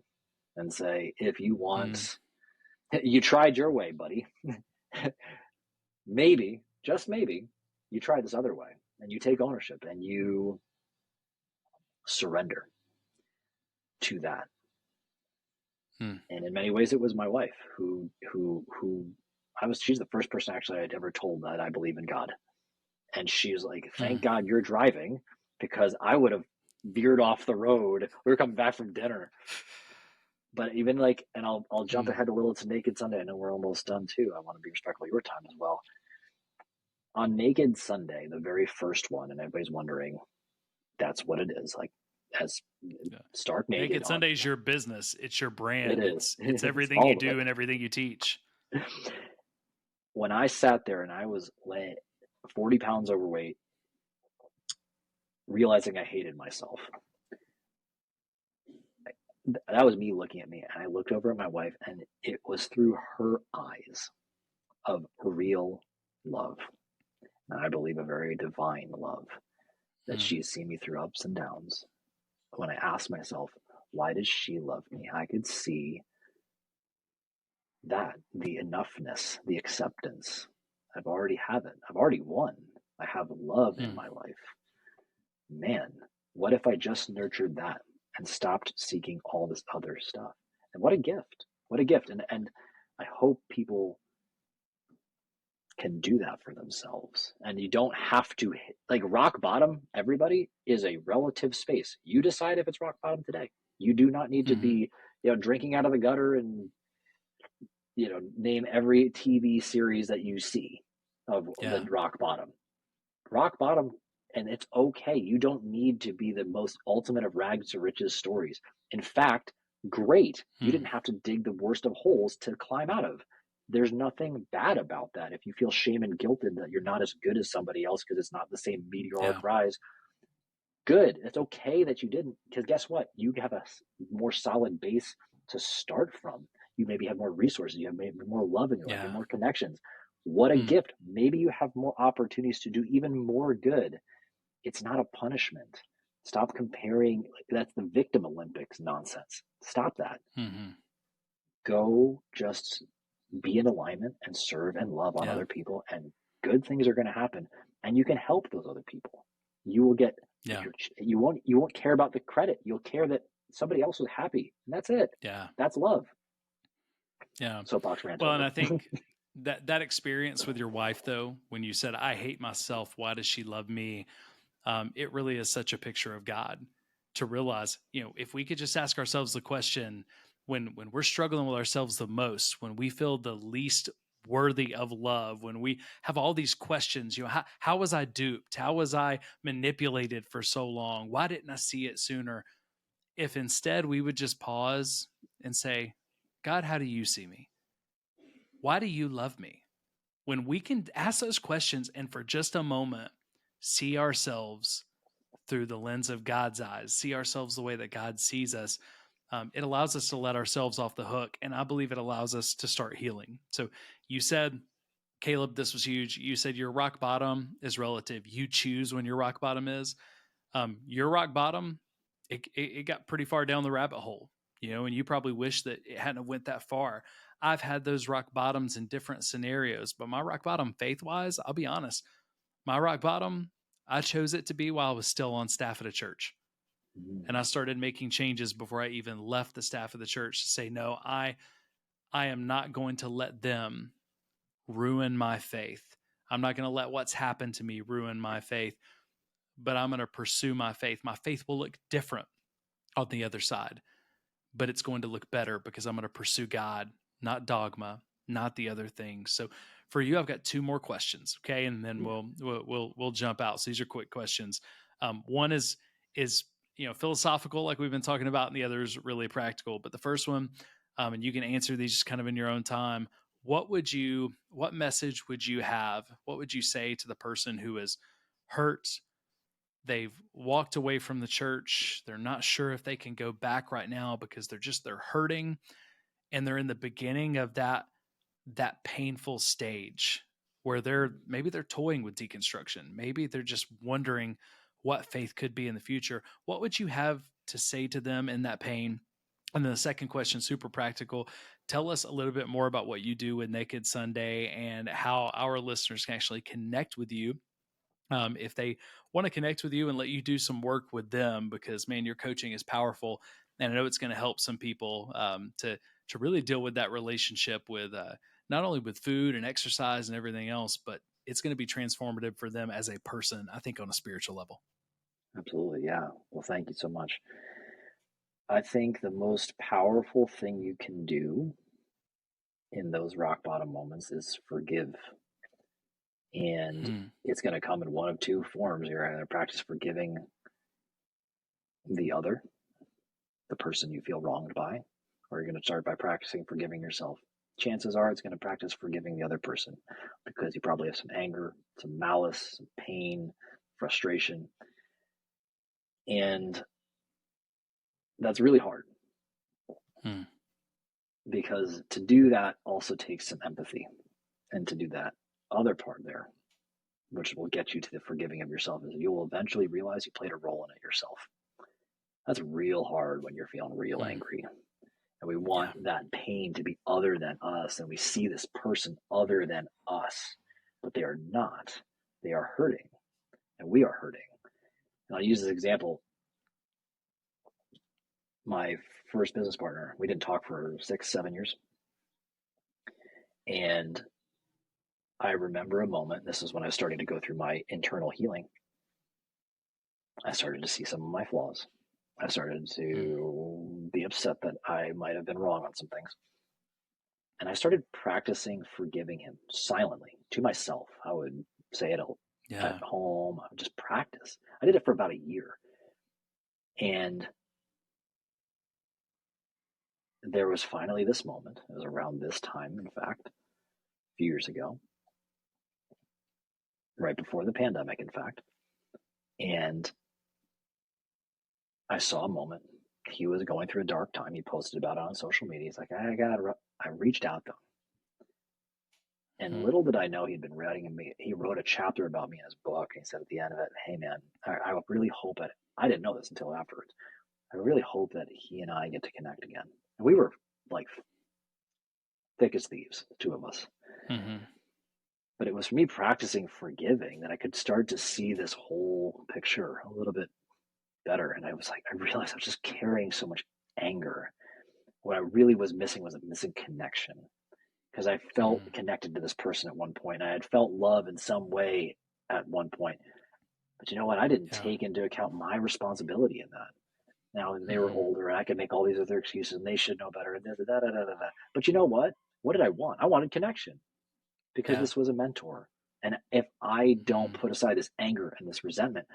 S2: and say, if you
S1: Hmm.
S2: want, you tried your way, buddy. Maybe, just maybe, you try this other way and you take ownership and you surrender to that.
S1: Hmm.
S2: And in many ways, it was my wife she's the first person actually I'd ever told that I believe in God. And she was like,
S1: Hmm.
S2: thank God you're driving, because I would have veered off the road. We were coming back from dinner. But even like, and I'll jump
S1: Hmm.
S2: ahead a little to Naked Sunday. I know we're almost done too. I want to be respectful of your time as well. On Naked Sunday, the very first one, and everybody's wondering, that's what it is. Like, as
S1: Yeah.
S2: stark naked
S1: Naked
S2: on
S1: Sunday is your business. It's your
S2: it
S1: brand.
S2: is.
S1: It's
S2: It's
S1: everything you
S2: all of
S1: do and everything you teach.
S2: it. When I sat there and I was 40 pounds overweight, realizing I hated myself, that was me looking at me. And I looked over at my wife, and it was through her eyes of real love. And I believe a very divine love, that
S1: Hmm.
S2: she's seen me through ups and downs. When I asked myself, why does she love me? I could see that the enoughness, the acceptance. I've already have it. I've already won. I have love in
S1: Hmm.
S2: my life. Man, what if I just nurtured that and stopped seeking all this other stuff? And what a gift. What a gift. And I hope people can do that for themselves. And you don't have to like rock bottom, everybody, is a relative space. You decide if it's rock bottom today. You do not need to
S1: Hmm.
S2: be, drinking out of the gutter and name every TV series that you see of the
S1: Yeah.
S2: rock bottom. Rock bottom, and it's okay. You don't need to be the most ultimate of rags to riches stories. In fact, great. You
S1: Hmm.
S2: didn't have to dig the worst of holes to climb out of. There's nothing bad about that. If you feel shame and guilted that you're not as good as somebody else because it's not the same meteoric
S1: Yeah.
S2: rise, good. It's okay that you didn't, because guess what? You have a more solid base to start from. You maybe have more resources. You have maybe more love in your life. You have
S1: Yeah.
S2: more connections. What a
S1: Hmm.
S2: gift. Maybe you have more opportunities to do even more good. It's not a punishment. Stop comparing. That's the victim Olympics nonsense. Stop that.
S1: Hmm.
S2: Go just be in alignment and serve and love on
S1: Yeah.
S2: other people, and good things are going to happen. And you can help those other people. You will get, if
S1: Yeah.
S2: you won't care about the credit. You'll care that somebody else was happy, and that's it.
S1: Yeah.
S2: That's love.
S1: Yeah.
S2: Soapbox rant
S1: Well, and
S2: over.
S1: I think that experience with your wife, though, when you said, "I hate myself, why does she love me?" It really is such a picture of God to realize, if we could just ask ourselves the question when we're struggling with ourselves the most, when we feel the least worthy of love, when we have all these questions, how was I duped? How was I manipulated for so long? Why didn't I see it sooner? If instead we would just pause and say, God, how do you see me? Why do you love me? When we can ask those questions and for just a moment see ourselves through the lens of God's eyes, see ourselves the way that God sees us, it allows us to let ourselves off the hook. And I believe it allows us to start healing. So you said, Caleb, this was huge. You said your rock bottom is relative. You choose when your rock bottom is. Your rock bottom, it got pretty far down the rabbit hole, and you probably wish that it hadn't went that far. I've had those rock bottoms in different scenarios, but my rock bottom faith wise, I'll be honest, my rock bottom, I chose it to be while I was still on staff at a church. And I started making changes before I even left the staff of the church to say, no, I am not going to let them ruin my faith. I'm not going to let what's happened to me ruin my faith, but I'm going to pursue my faith. My faith will look different on the other side, but it's going to look better because I'm going to pursue God, not dogma, not the other things. So for you, I've got two more questions, okay, and then we'll jump out. So these are quick questions. One is philosophical, like we've been talking about, and the other is really practical. But the first one, and you can answer these just kind of in your own time. What message would you have? What would you say to the person who is hurt? They've walked away from the church. They're not sure if they can go back right now because they're hurting and they're in the beginning of that painful stage where they're toying with deconstruction. Maybe they're just wondering what faith could be in the future. What would you have to say to them in that pain? And then the second question, super practical. tell us a little bit more about what you do with Naked Sunday and how our listeners can actually connect with you if they want to connect with you and let you do some work with them, because man, your coaching is powerful, and I know it's going to help some people to really deal with that relationship with not only with food and exercise and everything else, but it's going to be transformative for them as a person, I think, on a spiritual level.
S2: Absolutely. Yeah. Well, thank you so much. I think the most powerful thing you can do in those rock bottom moments is forgive. And
S1: Mm,
S2: it's going to come in one of two forms. You're going to practice forgiving the other, the person you feel wronged by, or you're going to start by practicing forgiving yourself. Chances are it's going to practice forgiving the other person because you probably have some anger, some malice, some pain, frustration. And that's really hard
S1: mm,
S2: because to do that also takes some empathy. And to do that other part there, which will get you to the forgiving of yourself, is you'll eventually realize you played a role in it yourself. That's real hard when you're feeling real
S1: mm,
S2: angry. And we
S1: yeah.
S2: want that pain to be other than us. And we see this person other than us, but they are not. They are hurting, and we are hurting. And I'll use this example. My first business partner, we didn't talk for 6, 7 years. And I remember a moment, this is when I was starting to go through my internal healing. I started to see some of my flaws. I started
S1: Mm,
S2: to be upset that I might have been wrong on some things. And I started practicing forgiving him silently to myself. I would say it at
S1: yeah.
S2: home. I would just practice. I did it for about a year. And there was finally this moment. It was around this time, in fact, a few years ago, right before the pandemic, in fact. And I saw a moment. He was going through a dark time. He posted about it on social media. He's like, I reached out to him. And
S1: Mm,
S2: little did I know he'd been writing me. He wrote a chapter about me in his book. And he said at the end of it, "Hey man, I really hope that I didn't know this until afterwards. I really hope that he and I get to connect again." And we were like thick as thieves, the two of us.
S1: mhm,
S2: But it was for me practicing forgiving that I could start to see this whole picture a little bit better. And I was like, I realized I was just carrying so much anger. What I really was missing was a missing connection because I felt
S1: mm,
S2: connected to this person at one point. I had felt love in some way at one point. But you know what? I didn't
S1: yeah.
S2: take into account my responsibility in that. Now they were
S1: Mhm,
S2: older and I could make all these other excuses and they should know better. But you know what? What did I want? I wanted connection because
S1: yeah.
S2: this was a mentor. And if I don't
S1: Mm,
S2: put aside this anger and this resentment,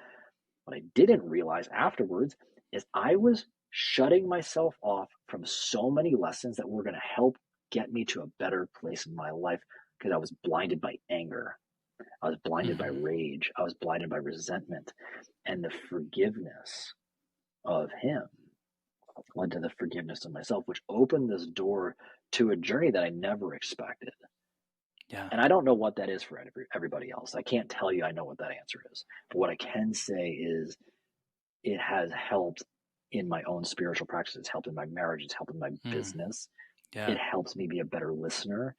S2: what I didn't realize afterwards is I was shutting myself off from so many lessons that were going to help get me to a better place in my life because I was blinded by anger. I was blinded by
S1: mhm,
S2: rage. I was blinded by resentment. And the forgiveness of him led to the forgiveness of myself, which opened this door to a journey that I never expected.
S1: yeah.
S2: And I don't know what that is for everybody else. I can't tell you I know what that answer is. But what I can say is it has helped in my own spiritual practice. It's helped in my marriage. It's helped in my
S1: Mm,
S2: business. It
S1: yeah.
S2: helps me be a better listener.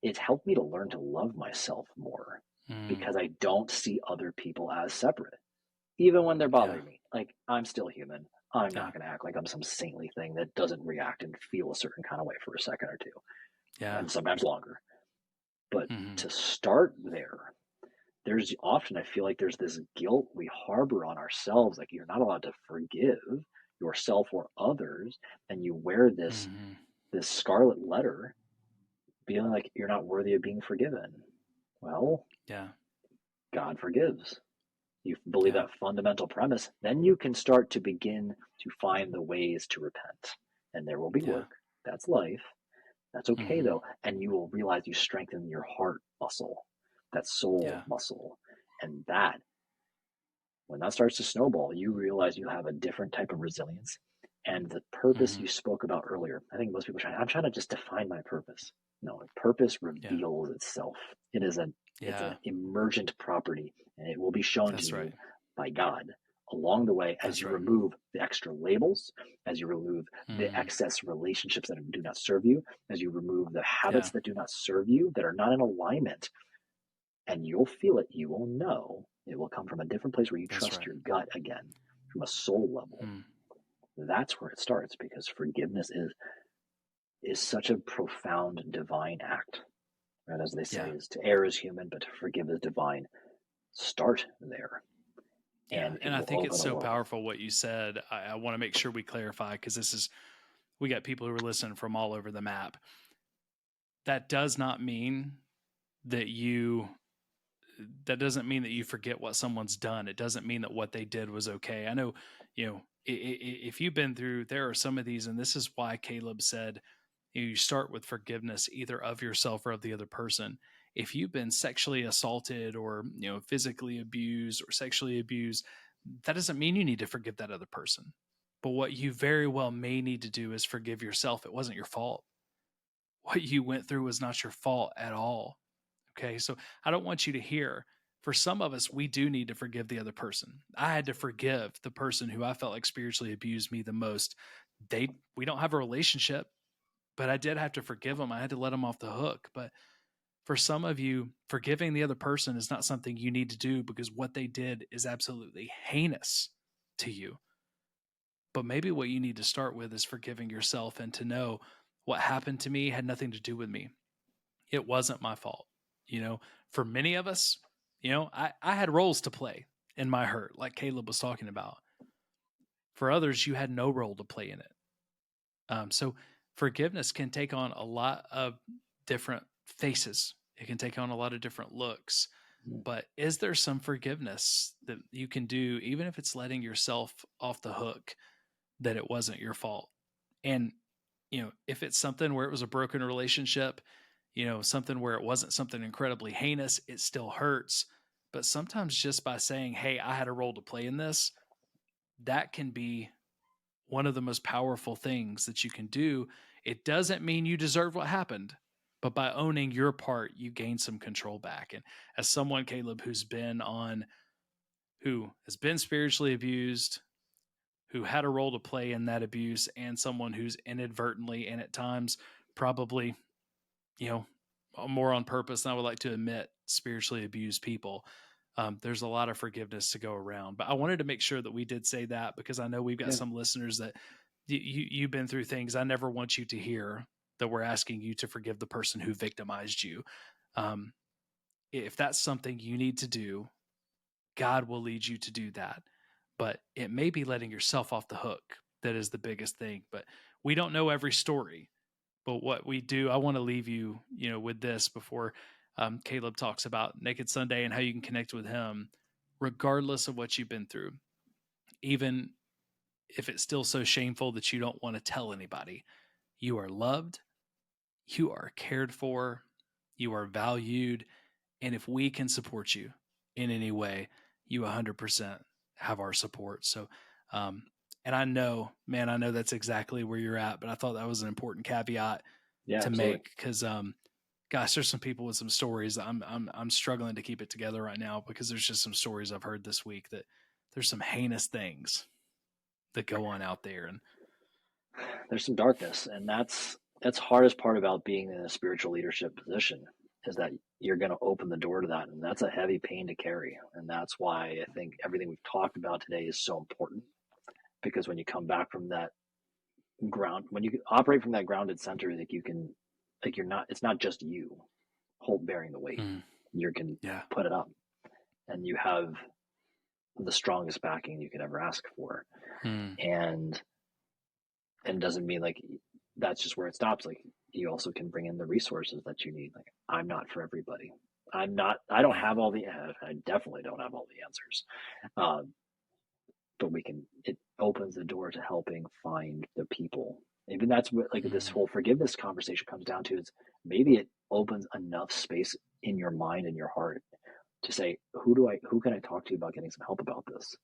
S2: It's helped me to learn to love myself more
S1: Mm,
S2: because I don't see other people as separate, even when they're
S1: yeah.
S2: bothering me. Like, I'm still human. I'm
S1: Yeah.
S2: not going to act like I'm some saintly thing that doesn't react and feel a certain kind of way for a second or two,
S1: Yeah.
S2: and sometimes longer. But
S1: Mhm,
S2: to start there, there's often I feel like there's this guilt we harbor on ourselves, like you're not allowed to forgive yourself or others, and you wear
S1: mhm,
S2: this scarlet letter, feeling like you're not worthy of being forgiven. Well,
S1: yeah.
S2: God forgives. You believe
S1: Yeah.
S2: that fundamental premise, then you can start to begin to find the ways to repent. And there will be
S1: Yeah.
S2: work. That's life. That's okay
S1: Mhm,
S2: though. And you will realize you strengthen your heart muscle, that soul
S1: yeah.
S2: muscle. And that, when that starts to snowball, you realize you have a different type of resilience. And the purpose you
S1: Mhm,
S2: spoke about earlier, I think most people I'm trying to just define my purpose. No, purpose
S1: yeah.
S2: reveals itself. It's an
S1: Yeah.
S2: emergent property and it will be shown to
S1: That's right.
S2: you by God along the way, as
S1: That's
S2: you
S1: right.
S2: remove the extra labels, as you remove the
S1: Mm,
S2: excess relationships that do not serve you, as you remove the habits
S1: yeah,
S2: that do not serve you, that are not in alignment, and you'll feel it, you will know. It will come from a different place where you
S1: that's
S2: trust
S1: right.
S2: your gut again, from a soul level.
S1: Mm,
S2: That's where it starts, because forgiveness is such a profound divine act. Right? As they say,
S1: yeah.
S2: is to err is human, but to forgive is divine. Start there,
S1: Yeah.
S2: and it
S1: And I
S2: will
S1: think it's
S2: open a
S1: so
S2: world.
S1: powerful what you said. I want to make sure we clarify because we got people who are listening from all over the map. That does not mean that that doesn't mean that you forget what someone's done. It doesn't mean that what they did was okay. I know, if you've been through, there are some of these, and this is why Caleb said, you start with forgiveness either of yourself or of the other person. If you've been sexually assaulted or, physically abused or sexually abused, that doesn't mean you need to forgive that other person. But what you very well may need to do is forgive yourself. It wasn't your fault. What you went through was not your fault at all. Okay. So I don't want you to hear, for some of us, we do need to forgive the other person. I had to forgive the person who I felt like spiritually abused me the most. We don't have a relationship, but I did have to forgive them. I had to let them off the hook. But for some of you, forgiving the other person is not something you need to do because what they did is absolutely heinous to you. But maybe what you need to start with is forgiving yourself and to know what happened to me had nothing to do with me. It wasn't my fault. For many of us, I had roles to play in my hurt, like Caleb was talking about. For others, you had no role to play in it. So forgiveness can take on a lot of different faces. It can take on a lot of different looks. But is there some forgiveness that you can do, even if it's letting yourself off the hook that it wasn't your fault? And, if it's something where it was a broken relationship, something where it wasn't something incredibly heinous, it still hurts. But sometimes just by saying, hey, I had a role to play in this, that can be one of the most powerful things that you can do. It doesn't mean you deserve what happened, but by owning your part, you gain some control back. And as someone, Caleb, who has been spiritually abused, who had a role to play in that abuse, and someone who's inadvertently and at times probably, you know, more on purpose than I would like to admit, spiritually abused people. There's a lot of forgiveness to go around. But I wanted to make sure that we did say that because I know we've got
S2: Yeah,
S1: some listeners that you've been through things. I never want you to hear that we're asking you to forgive the person who victimized you. Um, if that's something you need to do, God will lead you to do that. But it may be letting yourself off the hook that is the biggest thing. But we don't know every story. But what we do, I want to leave you, with this before Caleb talks about Naked Sunday and how you can connect with him, regardless of what you've been through, even if it's still so shameful that you don't want to tell anybody. You are loved, you are cared for, you are valued, and if we can support you in any way, you 100% have our support. So, um, and I know, man, I know that's exactly where you're at, but I thought that was an important caveat
S2: yeah,
S1: to
S2: absolutely.
S1: make because gosh, there's some people with some stories. I'm struggling to keep it together right now because there's just some stories I've heard this week that there's some heinous things that go on out there. And
S2: There's some darkness, and that's hardest part about being in a spiritual leadership position, is that you're going to open the door to that, and that's a heavy pain to carry. And that's why I think everything we've talked about today is so important, because when you come back from that ground, when you operate from that grounded center, like you can, like you're not, it's not just you hold bearing the weight.
S1: mm,
S2: You can
S1: yeah,
S2: put it up, and you have the strongest backing you could ever ask for.
S1: mm,
S2: And it doesn't mean like that's just where it stops. Like you also can bring in the resources that you need. Like I'm not for everybody. I don't
S1: yeah,
S2: have all the, I definitely don't have all the answers. Um, but it opens the door to helping find the people. Even that's what like this
S1: mm,
S2: whole forgiveness conversation comes down to, is maybe it opens enough space in your mind and your heart to say, who can I talk to about getting some help about this?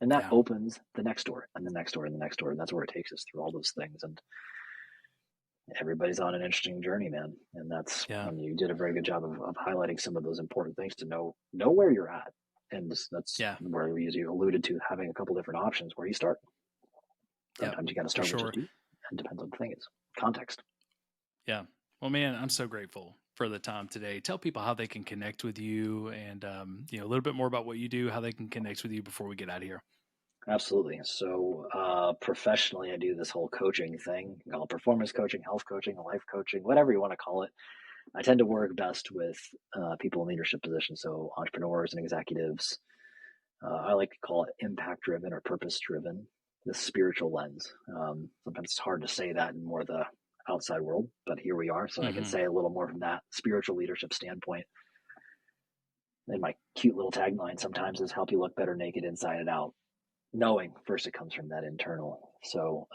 S2: And that
S1: yeah,
S2: opens the next door and the next door and the next door. And that's where it takes us through all those things. And everybody's on an interesting journey, man. And
S1: yeah,
S2: you did a very good job of highlighting some of those important things to know where you're at. And that's
S1: Yeah.
S2: where, as you alluded to, having a couple different options where you start.
S1: Yep.
S2: Sometimes you got to
S1: For
S2: start with
S1: sure.
S2: just you. It depends on the thing is context.
S1: Yeah. Well, man, I'm so grateful for the time today. Tell people how they can connect with you and, a little bit more about what you do, how they can connect with you before we get out of here.
S2: Absolutely. So professionally, I do this whole coaching thing. You call it performance coaching, health coaching, life coaching, whatever you want to call it. I tend to work best with people in leadership positions, so entrepreneurs and executives. I like to call it impact driven or purpose driven, the spiritual lens. Sometimes it's hard to say that in more of the outside world, but here we are. So I can
S1: Hmm.
S2: say a little more from that spiritual leadership standpoint. And my cute little tagline sometimes is help you look better naked inside and out, knowing first it comes from that internal. So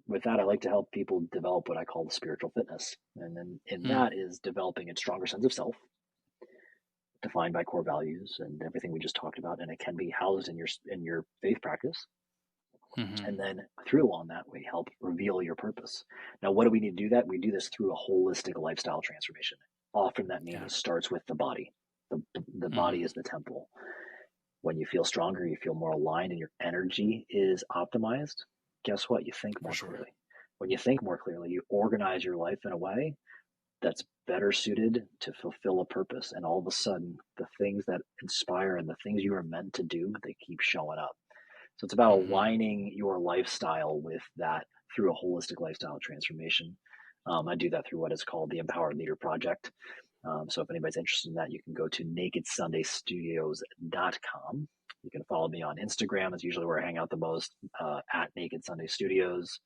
S2: with that, I like to help people develop what I call the spiritual fitness. And then in
S1: Mm.
S2: that is developing a stronger sense of self, defined by core values and everything we just talked about. And it can be housed in your faith practice.
S1: Hmm.
S2: And then through on that, we help reveal your purpose. Now, what do we need to do that? We do this through a holistic lifestyle transformation. Often that means
S1: Yeah.
S2: it starts with the body. The body
S1: Hmm.
S2: is the temple. When you feel stronger, you feel more aligned, and your energy is optimized. Guess what? You think
S1: For
S2: more
S1: sure.
S2: clearly. When you think more clearly, you organize your life in a way that's better suited to fulfill a purpose. And all of a sudden, the things that inspire and the things you are meant to do, they keep showing up. So it's about
S1: Hmm.
S2: aligning your lifestyle with that through a holistic lifestyle transformation. I do that through what is called the Empowered Leader Project. So if anybody's interested in that, you can go to nakedsundaystudios.com. You can follow me on Instagram. It's usually where I hang out the most, at Naked Sunday Studios.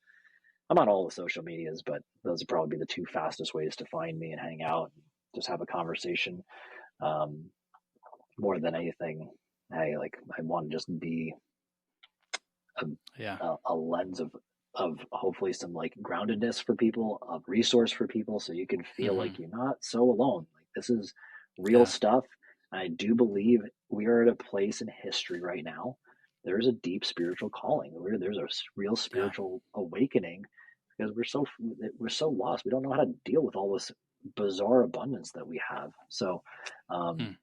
S2: I'm on all the social medias, but those would probably be the two fastest ways to find me and hang out and just have a conversation. Um, More than anything, I want to just be a,
S1: Yeah.
S2: a lens of hopefully some like groundedness for people, a resource for people, so you can feel
S1: Hmm.
S2: like you're not so alone. Like this is real
S1: Yeah.
S2: stuff. I do believe we are at a place in history right now. There's a deep spiritual calling. There's a real
S1: Yeah.
S2: spiritual awakening because we're so lost. We don't know how to deal with all this bizarre abundance that we have. So um,
S1: Mm.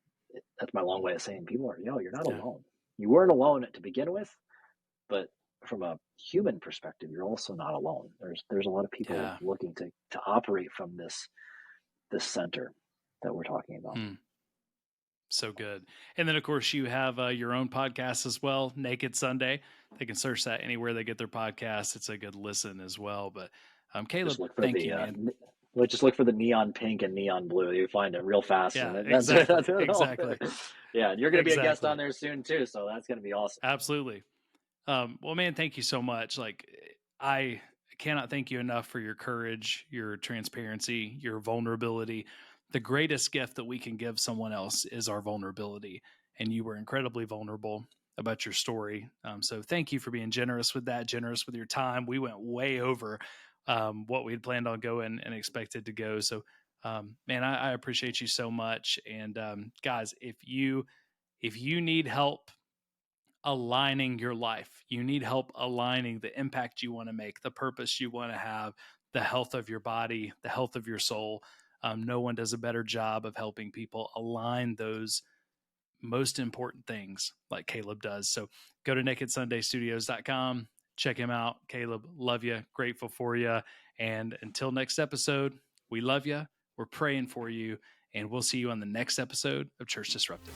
S2: that's my long way of saying people are, you're not
S1: Yeah.
S2: alone. You weren't alone to begin with, but from a human perspective, you're also not alone. There's a lot of people
S1: Yeah.
S2: looking to operate from this center that we're talking about.
S1: Mm. So good. And then, of course, you have your own podcast as well, Naked Sunday. They can search that anywhere they get their podcasts. It's a good listen as well. But
S2: Just
S1: Caleb,
S2: look for
S1: thank
S2: the
S1: you, man.
S2: just look for the neon pink and neon blue. You find it real fast, and
S1: Yeah,
S2: that's
S1: exactly.
S2: it.
S1: Exactly.
S2: Yeah, and you're going to be a guest on
S1: Exactly.
S2: there soon too, so that's going to be awesome.
S1: Absolutely. Well, man, thank you so much. Like, I cannot thank you enough for your courage, your transparency, your vulnerability. The greatest gift that we can give someone else is our vulnerability. And you were incredibly vulnerable about your story. So thank you for being generous with that, generous with your time. We went way over what we had planned on going and expected to go. So, man, I appreciate you so much. And guys, if you need help aligning your life. You need help aligning the impact you want to make, the purpose you want to have, the health of your body, the health of your soul. No one does a better job of helping people align those most important things like Caleb does. So go to nakedsundaystudios.com, check him out. Caleb, love you, grateful for you. And until next episode, we love you. We're praying for you. And we'll see you on the next episode of Church Disrupted.